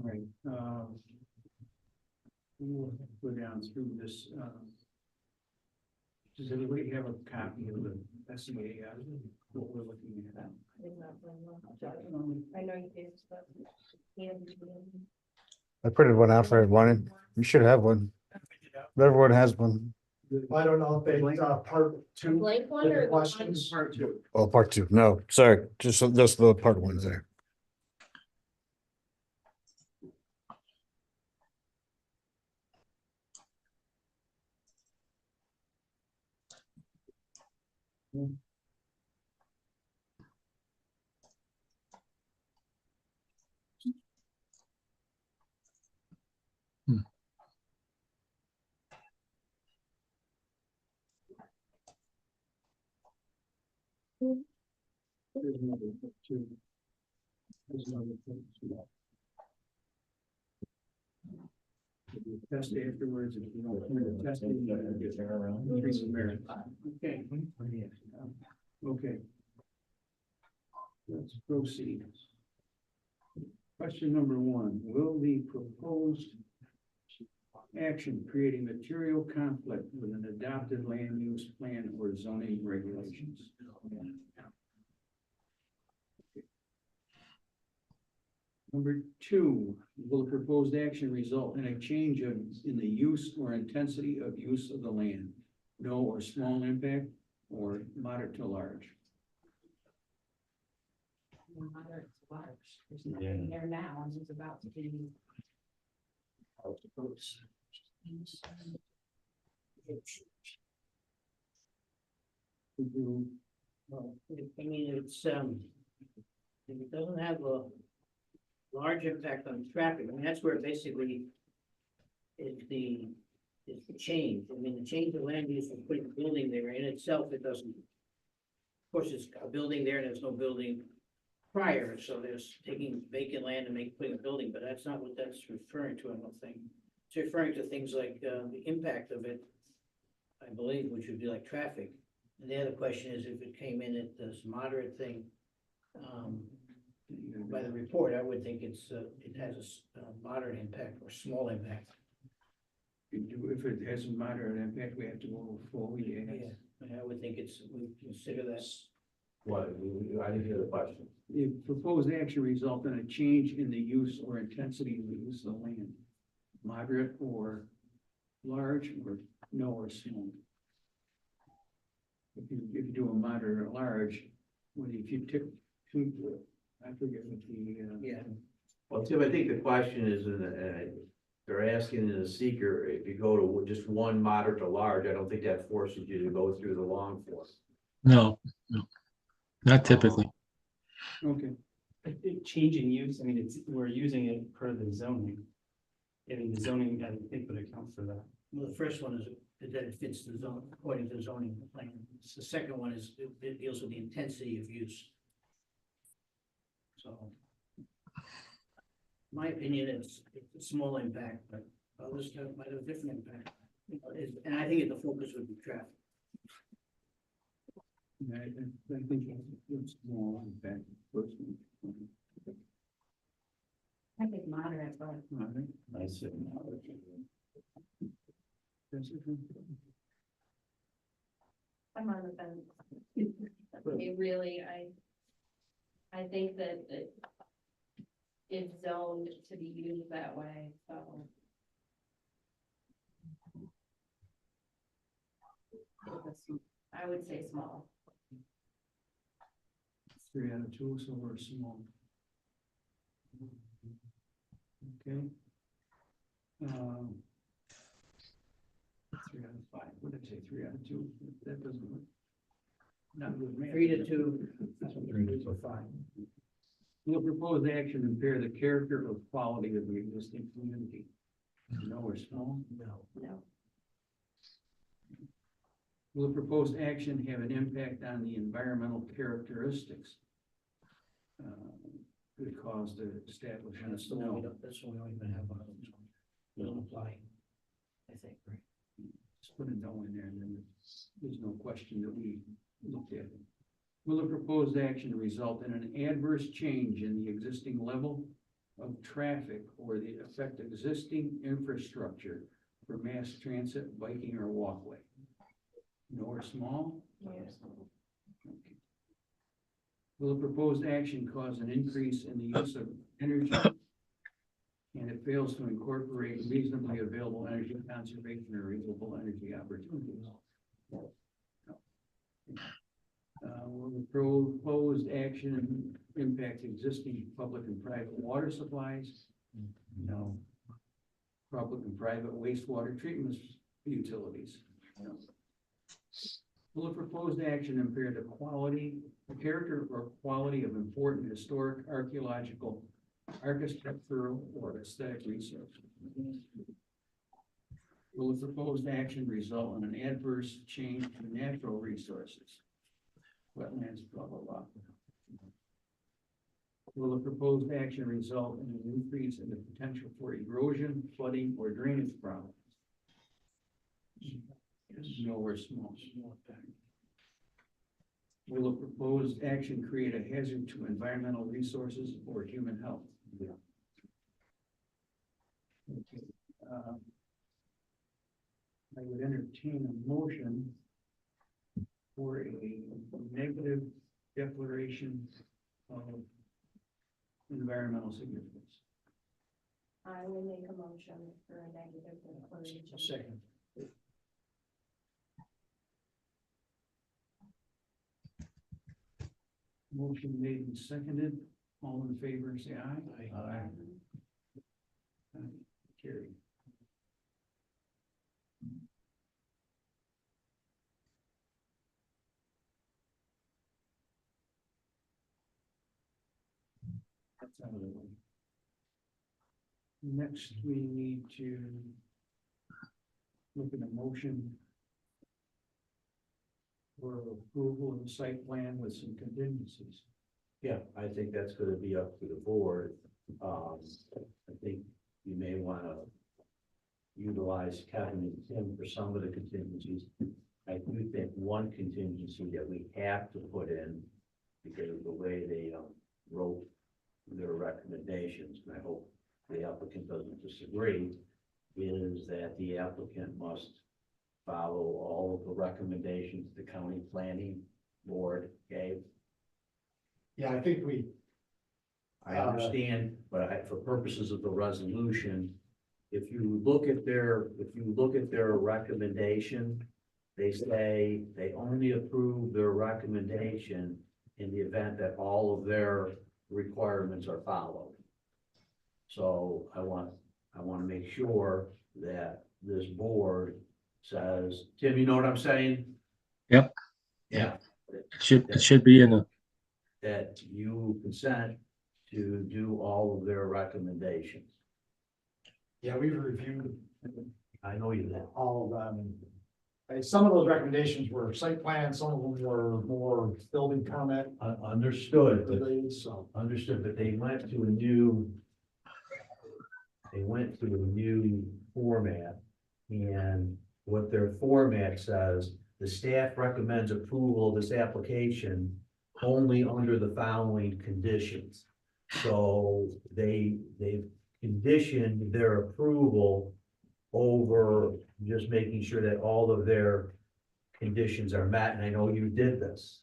Right, we'll go down through this, does everybody have a copy of the SCA, what we're looking at? I know you did, but. I printed one out for everyone. You should have one. Everyone has one. I don't know if they, part two. Blank one or the Questions? Part two. Oh, part two. No, sorry, just the part ones there. There's another two. There's another two. Test afterwards, if you don't test it, you gotta get there around. Increase in merit. Okay. Okay. Let's proceed. Question number one, will the proposed action create a material conflict with an adopted land use plan or zoning regulations? Number two, will the proposed action result in a change in the use or intensity of use of the land? No or small impact, or moderate to large? Moderate to large, there's nothing there now, and it's about to be. I mean, if it doesn't have a large impact on traffic, I mean, that's where basically is the change. I mean, the change of land use of putting a building there in itself, it doesn't. Of course, it's a building there and there's no building prior, so there's taking vacant land and putting a building, but that's not what that's referring to, I don't think. It's referring to things like, the impact of it, I believe, which would be like traffic. And the other question is if it came in at this moderate thing, by the report, I would think it's, it has a moderate impact or small impact. If it has a moderate impact, we have to go forward. Yeah, I would think we consider that. What, I didn't hear the question. The proposed action result in a change in the use or intensity of the use of the land, moderate or large, or no or small. If you do a moderate or large, if you took two, I forget what the, Yeah. Well, Tim, I think the question is, they're asking in the seeker, if you go to just one moderate to large, I don't think that forces you to go through the long form. No, not typically. okay, I think change in use, I mean, we're using it per the zoning. I mean, the zoning, I think, would account for that. Well, the first one is that it fits the zone, according to the zoning plan. The second one is, it deals with the intensity of use. So. My opinion is it's a small impact, but others might have a different impact. And I think the focus would be traffic. I think it's small impact. Personally. I think moderate, but All right. I said, That's it. I'm on the fence. I mean, really, I think that it's zoned to be used that way, so. I would say small. 3 out of 2, so we're small. Okay. 3 out of 5, what did I say, 3 out of 2, that doesn't work. Not good math. 3 to 2, that's what 3 to 5. Will proposed action impair the character or quality of the existing community? No or small? No. No. Will the proposed action have an impact on the environmental characteristics? Could cause the establishment of That's the one we snow. don't, that's the one we don't even have, don't apply. I think, right? Just put a no in there, and then there's no question that we looked at it. Will the proposed action result in an adverse change in the existing level of traffic or the affect existing infrastructure for mass transit, biking, or walkway? No or small? Yes. Okay. Will the proposed action cause an increase in the use of energy? And it fails to incorporate reasonably available energy conservation or renewable energy opportunities? No. Will the proposed action impact existing public and private water supplies? No. Public and private wastewater treatment utilities? No. Will the proposed action impair the quality, character, or quality of important historic, archaeological, architectural, or aesthetic resources? Will the proposed action result in an adverse change to natural resources? Wetlands, blah, blah, blah. Will the proposed action result in an increase in the potential for erosion, flooding, or drainage problems? No or small. Will the proposed action create a hazard to environmental resources or human health? Okay. I would entertain a motion for a negative declaration of environmental significance. I will make a motion for a negative declaration. Second. Motion made and seconded. All in favor, say aye. Aye. Aye. Carried. That's out of the way. Next, we need to look at a motion for approval of the site plan with some contingencies. Yeah, I think that's gonna be up to the board. I think you may wanna utilize Kevin and Tim for some of the contingencies. I do think one contingency that we have to put in, because of the way they, wrote their recommendations, and I hope the applicant doesn't disagree, is that the applicant must follow all of the recommendations the county planning board gave. Yeah, I think I understand, but for purposes of the resolution, if you look at their recommendation, they say they only approve their recommendation in the event that all of their requirements are followed. So I want to make sure that this board says, Tim, you know what I'm saying? Yep. Yeah, It should be in the, that you consent to do all of their recommendations. yeah, we've reviewed I know you did. all of them. Some of those recommendations were site plan, some of them were more building permit Understood, but related, so. understood, but they went to a new format. And what their format says, the staff recommends approval of this application only under the following conditions. So they've conditioned their approval over just making sure that all of their conditions are met, and I know you did this.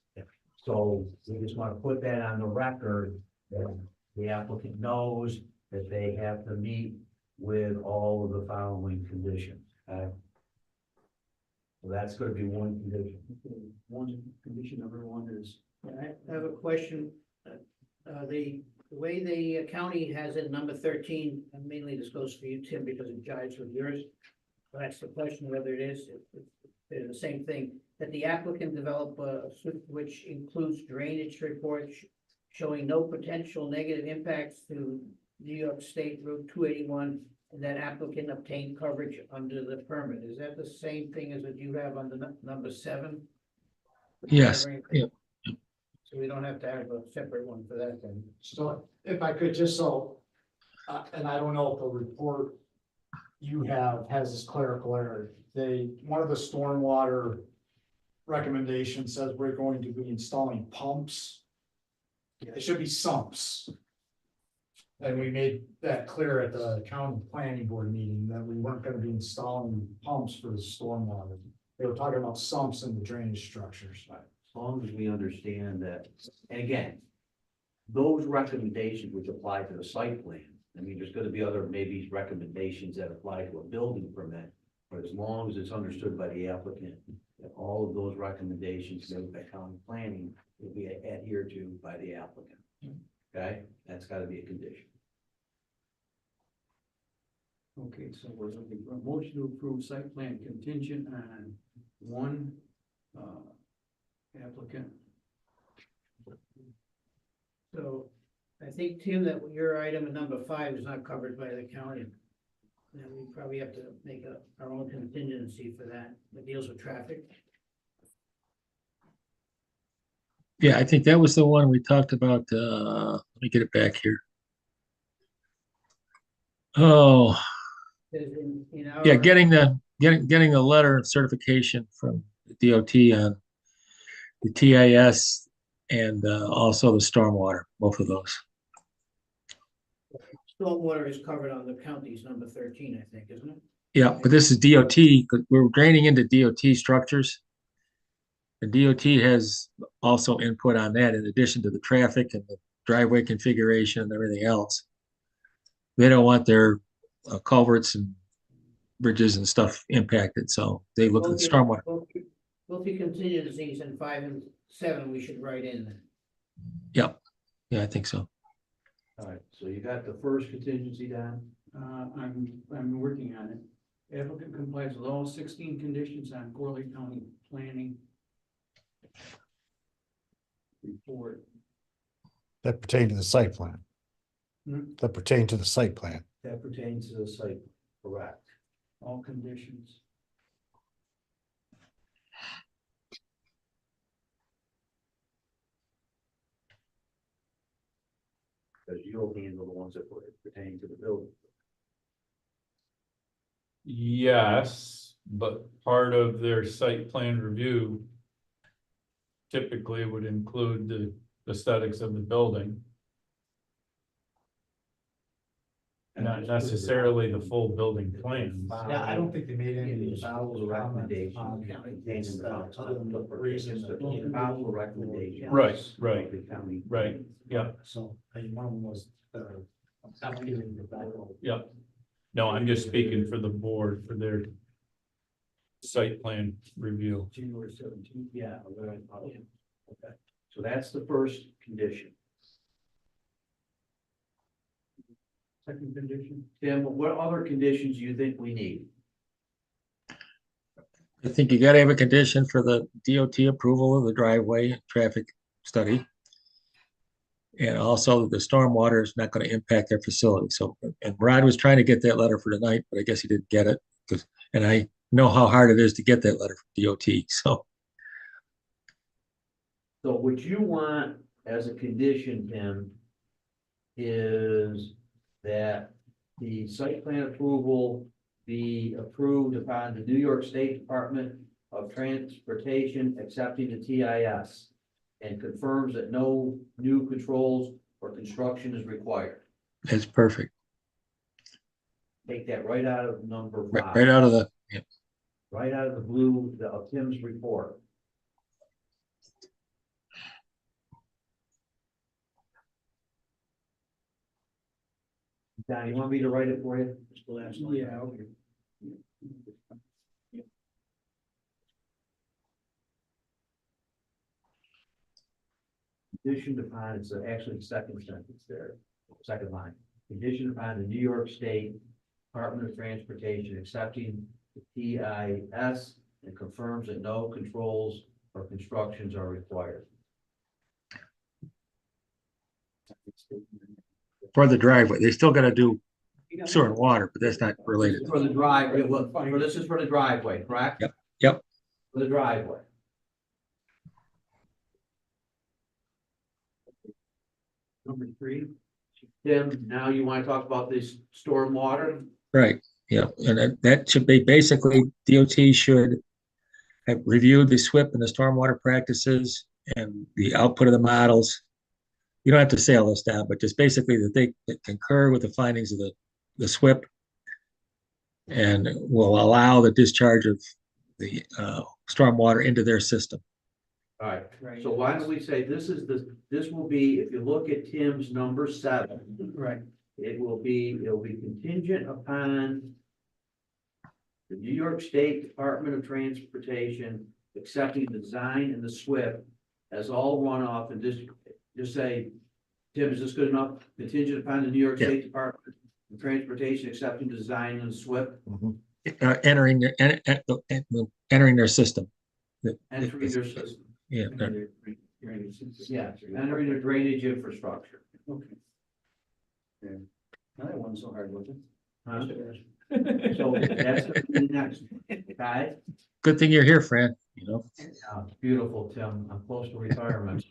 So we just want to put that on the record, that the applicant knows that they have to meet with all of the following conditions. So that's gonna be one condition. One, condition number one is, I have a question. The way the county has it, number 13, and mainly this goes for you, Tim, because it jives with yours. But that's the question, whether it is, they're the same thing, that the applicant develop a SWIP which includes drainage reports showing no potential negative impacts to New York State Route 281, and that applicant obtain coverage under the permit. Is that the same thing as what you have on the number 7? Yes, yeah. So we don't have to have a separate one for that then. So if I could just and I don't know if the report you have has this clerical error. One of the stormwater recommendations says we're going to be installing pumps. It should be sumps. And we made that clear at the county planning board meeting that we weren't gonna be installing pumps for the stormwater. They were talking about sumps in the drainage structures. As long as we understand that, and again, those recommendations which apply to the site plan, I mean, there's gonna be other maybe recommendations that apply to a building permit. But as long as it's understood by the applicant, that all of those recommendations made by county planning will be adhered to by the applicant. Okay, that's gotta be a condition. okay, so we're looking for a motion to approve site plan contingent on one, applicant. So I think, Tim, that your item number 5 is not covered by the county. And we probably have to make our own contingency for that deals with traffic. Yeah, I think that was the one we talked about, let me get it back here. Oh, In our. yeah, getting the letter of certification from the DOT on the TIS and also the stormwater, both of those. Stormwater is covered on the county's number 13, I think, isn't it? Yeah, but this is DOT, 'cause we're draining into DOT structures. The DOT has also input on that in addition to the traffic and the driveway configuration and everything else. They don't want their culverts and bridges and stuff impacted, so they look at the stormwater. Both the contingencies in 5 and 7, we should write in. Yep, yeah, I think so. All right, so you got the first contingency down? I'm working on it. Applicant complies with all 16 conditions on Corley County planning report. That pertain to the site plan. That pertain to the site plan. That pertains to the site, correct? All conditions. Because you'll handle the ones that pertain to the building. Yes, but part of their site plan review typically would include the aesthetics of the building. Not necessarily the full building plans. Yeah, I don't think they made any. Follow the recommendations contained in the reasons that follow the recommendations. Right, right, of the county. right, yeah, So, one of them was, applicating the back. yeah. No, I'm just speaking for the board for their site plan review. January 17th. Yeah. Okay, so that's the first condition. Second condition. Tim, what other conditions do you think we need? I think you gotta have a condition for the DOT approval of the driveway traffic study. And also the stormwater is not gonna impact their facility, so, and Rod was trying to get that letter for tonight, but I guess he didn't get it. And I know how hard it is to get that letter from DOT, so. So what you want as a condition, Tim, is that the site plan approval be approved upon the New York State Department of Transportation accepting the TIS and confirms that no new controls or construction is required. It's perfect, Take that right out of number right, 5. right out of the, yeah. Right out of the blue of Tim's report. Don, you want me to write it for you? It's the last line. Yeah, okay. Conditioned upon, it's actually the second sentence there, second line. Conditioned upon the New York State Department of Transportation accepting the TIS and confirms that no controls or constructions are required. For the driveway, they still gotta do sewer and water, but that's not This related. is for the driveway, this is for the driveway, correct? Yep, yep. For the driveway. Number 3. Tim, now you want to talk about this storm water? Right, yeah, and that should be basically, DOT should have reviewed the SWIP and the stormwater practices and the output of the models. You don't have to say all this down, but just basically that they concur with the findings of the SWIP and will allow the discharge of the stormwater into their system. All right, Right. so why don't we say this will be, if you look at Tim's number 7, Right. it'll be contingent upon the New York State Department of Transportation accepting the design and the SWIP as all runoff and just say, Tim, is this good enough? Contingent upon the New York Yeah. State Department of Transportation accepting the design and the SWIP, Entering their system. entering their system. Yeah, Yeah, entering their drainage infrastructure. Okay. Yeah. That wasn't so hard, was it? Huh? So that's the next, okay? good thing you're here, Fran, you know? Beautiful, Tim. I'm close to retirement.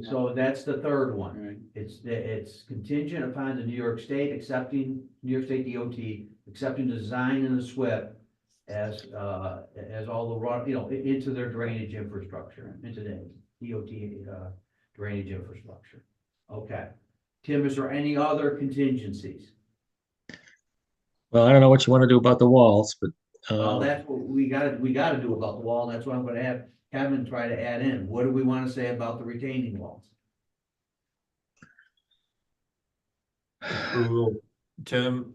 So that's the third one. Right. It's contingent upon the New York State New York State DOT accepting the design and the SWIP as all the run, into their drainage infrastructure, into the DOT, drainage infrastructure. Okay. Tim, is there any other contingencies? Well, I don't know what you want to do about the walls, but Well, that's what we gotta do about the wall. That's what I'm gonna have Kevin try to add in. What do we want to say about the retaining walls? Approval. Tim,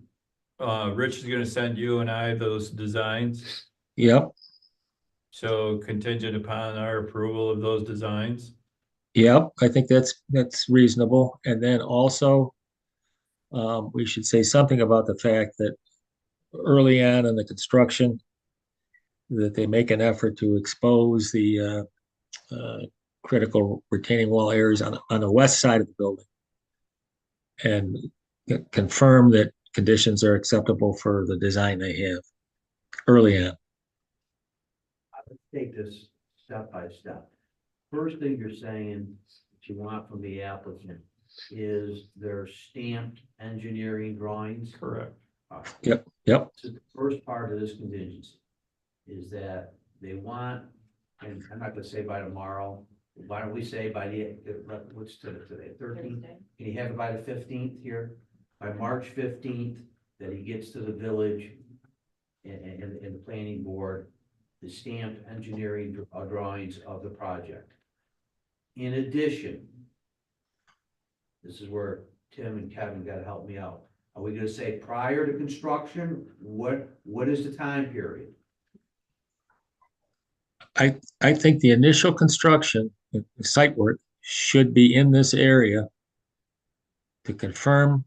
Rich is gonna send you and I those designs, yep, so contingent upon our approval of those designs. yep, I think that's reasonable. And then also, we should say something about the fact that early on in the construction, that they make an effort to expose the critical retaining wall areas on the west side of the building. And confirm that conditions are acceptable for the design they have early on. Let's take this step by step. First thing you're saying that you want from the applicant is their stamped engineering drawings. Correct. Yep. So the first part of this contingency is that they want, and I'm not gonna say by tomorrow, why don't we say by what's today, 13th? Thursday. Can you have it by the 15th here? By March 15th, that he gets to the village and the planning board, the stamped engineering drawings of the project. In addition, this is where Tim and Kevin gotta help me out. Are we gonna say prior to construction? What is the time period? I think the initial construction, site work, should be in this area to confirm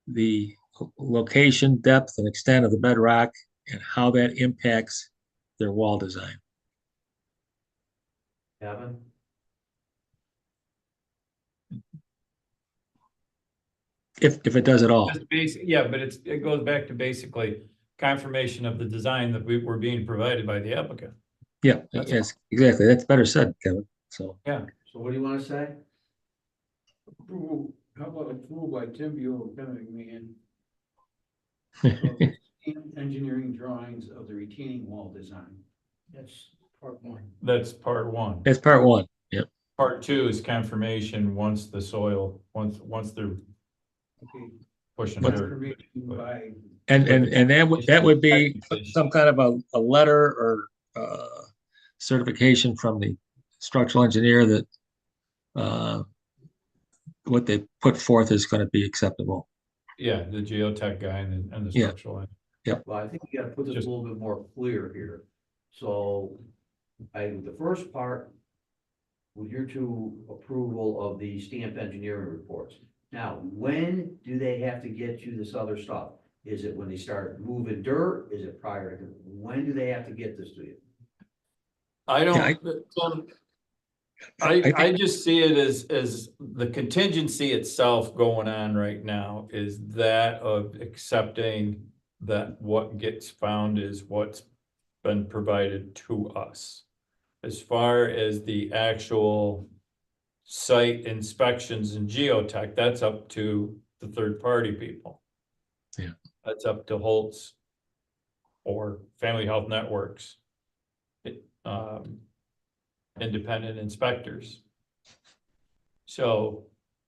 the location, depth, and extent of the bedrock and how that impacts their wall design. Kevin? If it does at all. Just basic, yeah, but it goes back to basically confirmation of the design that we were being provided by the applicant. Yeah, That's yes, exactly. That's better said, Kevin. So, So what do you wanna say? Approval, how about approval by Tim Buell and Kevin McMahon? of the stamped engineering drawings of the retaining wall design. That's part one. That's part one. that's part one. Yep. Part two is confirmation once the soil, once they're Okay. pushing But- dirt. Confirmation by, And that would be some kind of a letter or certification from the structural engineer that what they put forth is gonna be acceptable. Yeah, the geotech guy and the Yeah. structural. engineer. Well, I think we gotta put this a Just- little bit more clear here. So, the first part with your two approval of the stamped engineering reports. Now, when do they have to get you this other stuff? Is it when they start moving dirt? Is it prior to, when do they have to get this to you? I Yeah, don't, I think- I just see it as the contingency itself going on right now is that of accepting that what gets found is what's been provided to us. As far as the actual site inspections and geotech, that's up to the third party people. Yeah. That's up to Holtz or Family Health Networks. Independent inspectors. So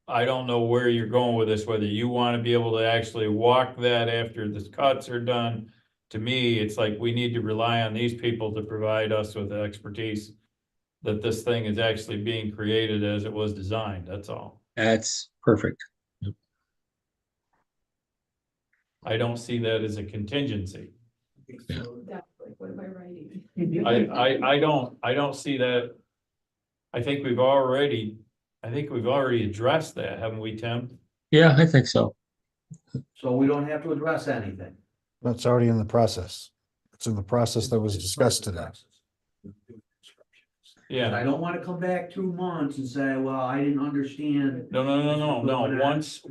I don't know where you're going with this, whether you want to be able to actually walk that after the cuts are done. To me, it's like we need to rely on these people to provide us with the expertise that this thing is actually being created as it was designed, that's all. That's perfect. I don't see that as a contingency. Yeah. What am I writing? I don't see that. I think we've already addressed that, haven't we, Tim? Yeah, I think so. So we don't have to address anything. That's already in the process. It's in the process that was discussed today. And Yeah, I don't wanna come back 2 months and say, well, I didn't understand. no,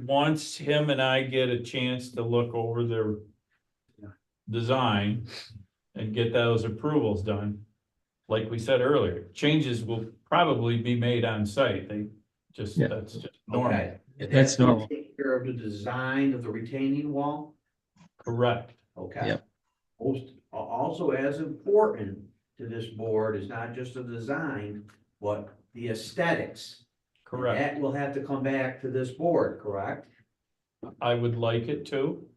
once him and I get a chance to look over their design and get those approvals done, like we said earlier, changes will probably be made on site, Yeah. that's just normal, Okay. That's gonna normal. Take care of the design of the retaining wall, correct, okay? Yep. Also as important to this board is not just the design, but the aesthetics. correct. That will have to come back to this board, correct? I would like it to,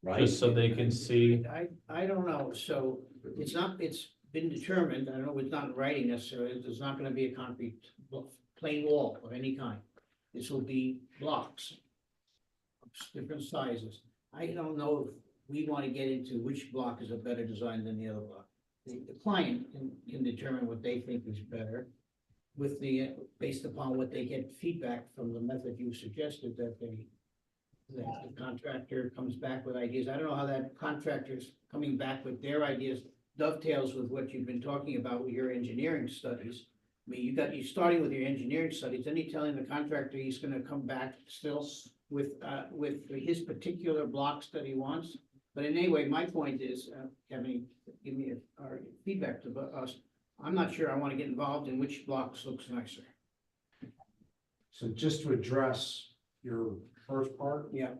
Right? just so they can see, I don't know, so it's been determined, I don't know, it's not in writing necessarily, there's not gonna be a concrete plain wall of any kind. This will be blocks of different sizes. I don't know if we wanna get into which block is a better design than the other block. The client can determine what they think is better with based upon what they get feedback from the method you suggested that the contractor comes back with ideas. I don't know how that contractor's coming back with their ideas dovetails with what you've been talking about with your engineering studies. I mean, you're starting with your engineering studies, then you're telling the contractor he's gonna come back still with his particular blocks that he wants. But anyway, my point is, Kevin, give me our feedback to us. I'm not sure I wanna get involved in which blocks looks nicer. So just to address your first part. Yeah.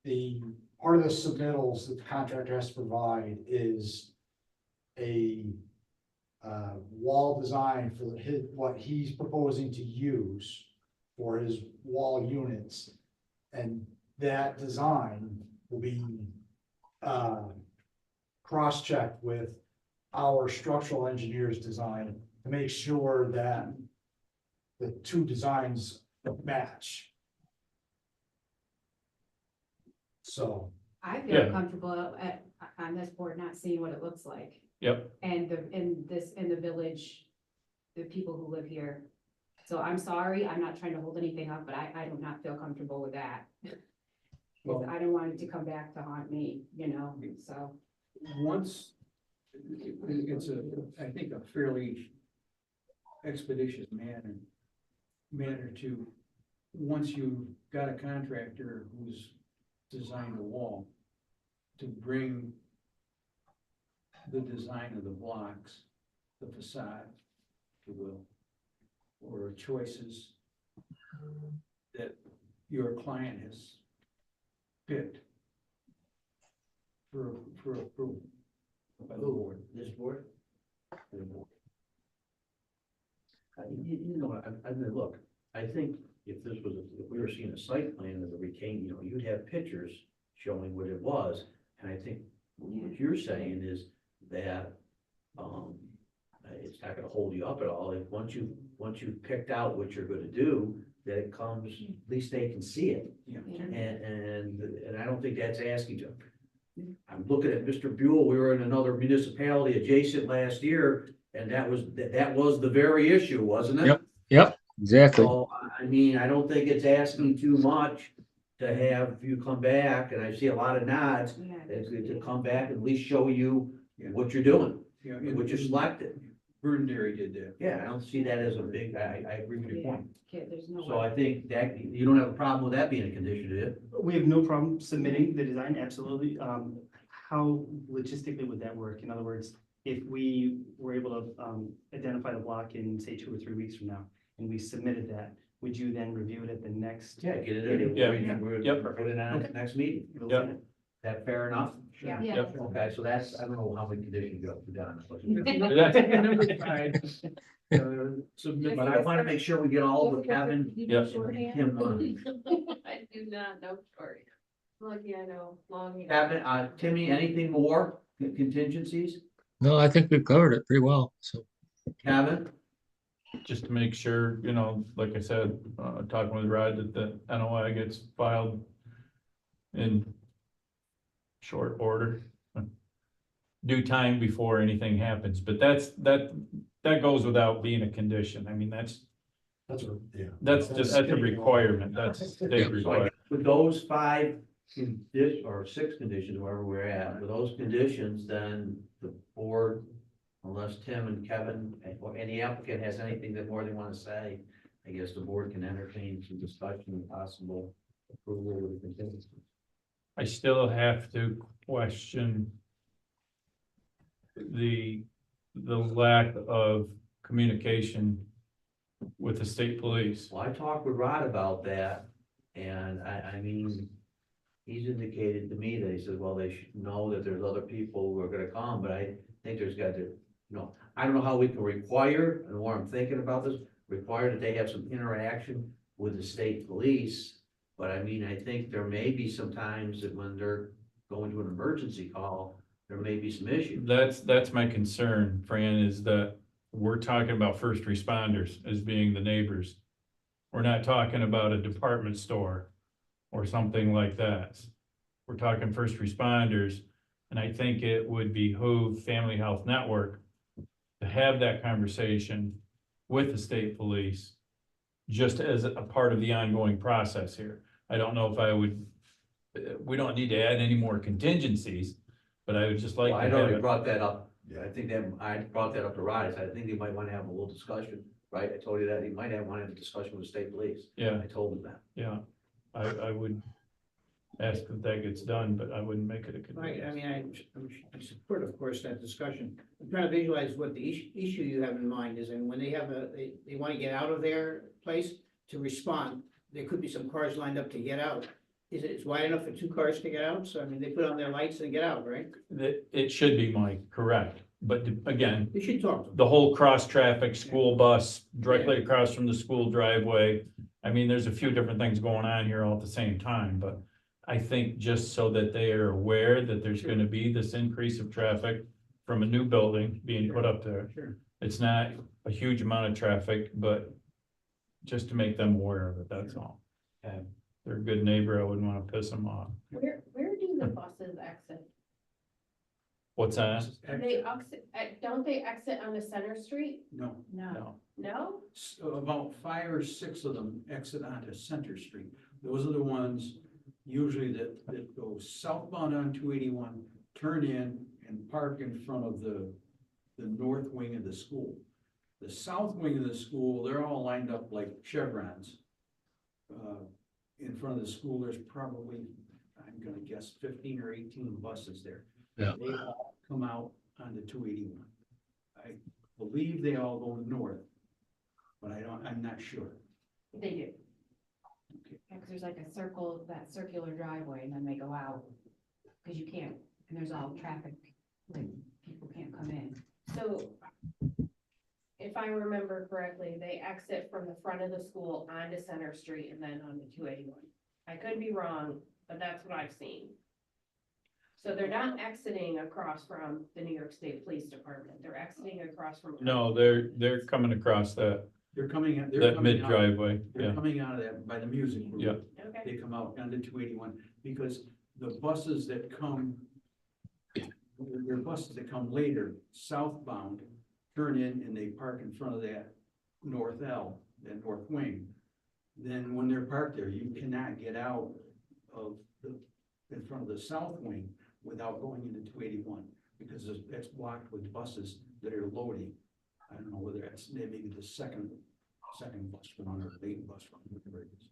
The part of the submittals that the contractor has to provide is a wall design for what he's proposing to use for his wall units. And that design will be cross-checked with our structural engineer's design to make sure that the two designs match. So, I Yeah. feel comfortable on this board not seeing what it looks like. yep, And in the village, the people who live here. So I'm sorry, I'm not trying to hold anything up, but I do not feel comfortable with that. 'Cause I don't want it to come back to haunt me, so. Once, it's I think a fairly expeditious manner to, once you've got a contractor who's designed a wall, to bring the design of the blocks, the facade, if you will, or choices that your client has picked for approval by the board. This board? by the board. I mean, look, I think if we were seeing a site plan of the retained, you'd have pictures showing what it was. And I think what you're saying is that, it's not gonna hold you up at all. If once you've picked out what you're gonna do, that it comes, at least they can see it. Yeah. And I don't think that's asking you. I'm looking at Mr. Buell, we were in another municipality adjacent last year, and that was the very issue, wasn't it? Yep, exactly. So, I mean, I don't think it's asking too much to have you come back, and I see a lot of nods, Yeah. to come back and at least show you what you're doing, Yeah, what you selected. Burndary did that. Yeah, I don't see that as a big, I agree with your point. Okay, there's no. So I think that, you don't have a problem with that being a condition, do you? We have no problem submitting the design, absolutely. How logistically would that work? In other words, if we were able to identify the block in, say, 2 or 3 weeks from now, and we submitted that, would you then review it at the next? Yeah, get it in, Yeah. we're put it on the next meeting. Yep. Is that fair enough? Yeah. Yep. Okay, so that's, I don't know how many conditions you have to done. Number 5, submit. But I want to make sure we get all of Kevin, Yeah. him, I do not know short. Lucky I know long. Kevin, Timmy, anything more contingencies? No, I think we've covered it pretty well, so. Kevin? Just to make sure, you know, like I said, talking with Rod, that the NOI gets filed in short order. Due time before anything happens, but that goes without being a condition. I mean, that's a requirement, that's state required. With those 5 or 6 conditions, wherever we're at, with those conditions, then the board, unless Tim and Kevin or any applicant has anything that more they want to say, I guess the board can entertain some discussion and possible approval with the contingencies. I still have to question the lack of communication with the state police. Well, I talked with Rod about that, and I mean, he's indicated to me that he said, well, they should know that there's other people who are gonna come, but I think there's got to, you know, I don't know how we can require, and what I'm thinking about this, require that they have some interaction with the state police. But I mean, I think there may be some times that when they're going to an emergency call, there may be some issues. That's my concern, Fran, is that we're talking about first responders as being the neighbors. We're not talking about a department store or something like that. We're talking first responders, and I think it would behoove Family Health Network to have that conversation with the state police, just as a part of the ongoing process here. I don't know if I would, we don't need to add any more contingencies, but I would just like Well, to I'd have already it. brought that up. I think that, I brought that up to Rod. I said, I think they might want to have a little discussion, right? I told you that, he might have wanted a discussion with the state police. Yeah, I told him that. yeah. I would ask that gets done, but I wouldn't make it a Right, I condition. mean, I support, of course, that discussion. I'm trying to visualize what the issue you have in mind is, and when they have they want to get out of their place to respond, there could be some cars lined up to get out. It's wide enough for 2 cars to get out? So, I mean, they put on their lights and get out, right? It should be, Mike, correct. But again, You should talk to them. the whole cross-traffic school bus directly across from the school driveway. I mean, there's a few different things going on here all at the same time, but I think just so that they are aware that there's gonna be this increase of traffic from a new building being put up there. Sure. It's not a huge amount of traffic, but just to make them aware of it, that's all. And they're a good neighbor, I wouldn't wanna piss them off. Where do the buses exit? What's that? Don't they exit on the Center Street? No, No. No? about 5 or 6 of them exit onto Center Street. Those are the ones usually that go southbound on 281, turn in and park in front of the north wing of the school. The south wing of the school, they're all lined up like chevrons. In front of the school, there's probably, I'm gonna guess 15 or 18 buses there. Yeah. They all come out onto 281. I believe they all go north, but I'm not sure. They do. Yeah, cause there's like a circle, that circular driveway, and then they go out, cause you can't, and there's all traffic, like, people can't come in. So if I remember correctly, they exit from the front of the school onto Center Street and then onto 281. I could be wrong, but that's what I've seen. So they're not exiting across from the New York State Police Department. They're exiting across from. No, they're coming across that. They're coming, they're that coming mid out, driveway, they're yeah, coming out of that by the music room. yeah. Okay, They come out onto 281 because the buses that come, there are buses that come later, southbound, turn in and they park in front of that north L, that north wing. Then when they're parked there, you cannot get out of in front of the south wing without going into 281 because that's blocked with buses that are loading. I don't know whether that's maybe the second bus run or late bus run, whatever it is.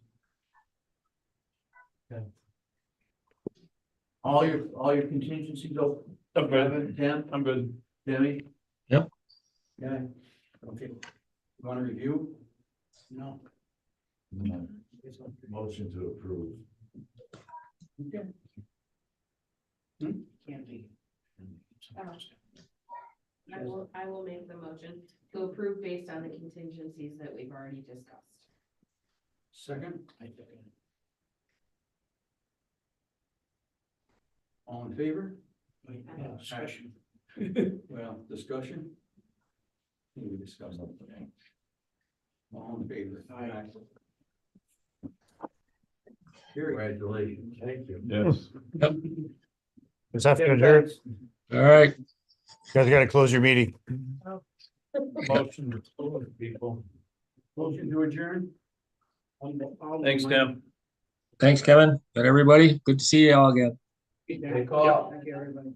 All your contingencies, though? I'm good, Tim, I'm good. Jimmy? Yep. Yeah. Okay, you want to review? No. Motion to approve. Okay. can't be. I will make the motion to approve based on the contingencies that we've already discussed. Second? All in favor? Discussion. Well, discussion? We discussed it. All in favor? Aye. Carry. Congratulations. Thank you. Yes. Is that gonna hurt? All right, You guys gotta close your meeting. Motion to close, people. Motion to adjourn? Thanks, Tim. thanks, Kevin, and everybody. Good to see you all again. Good call. Thank you, everybody.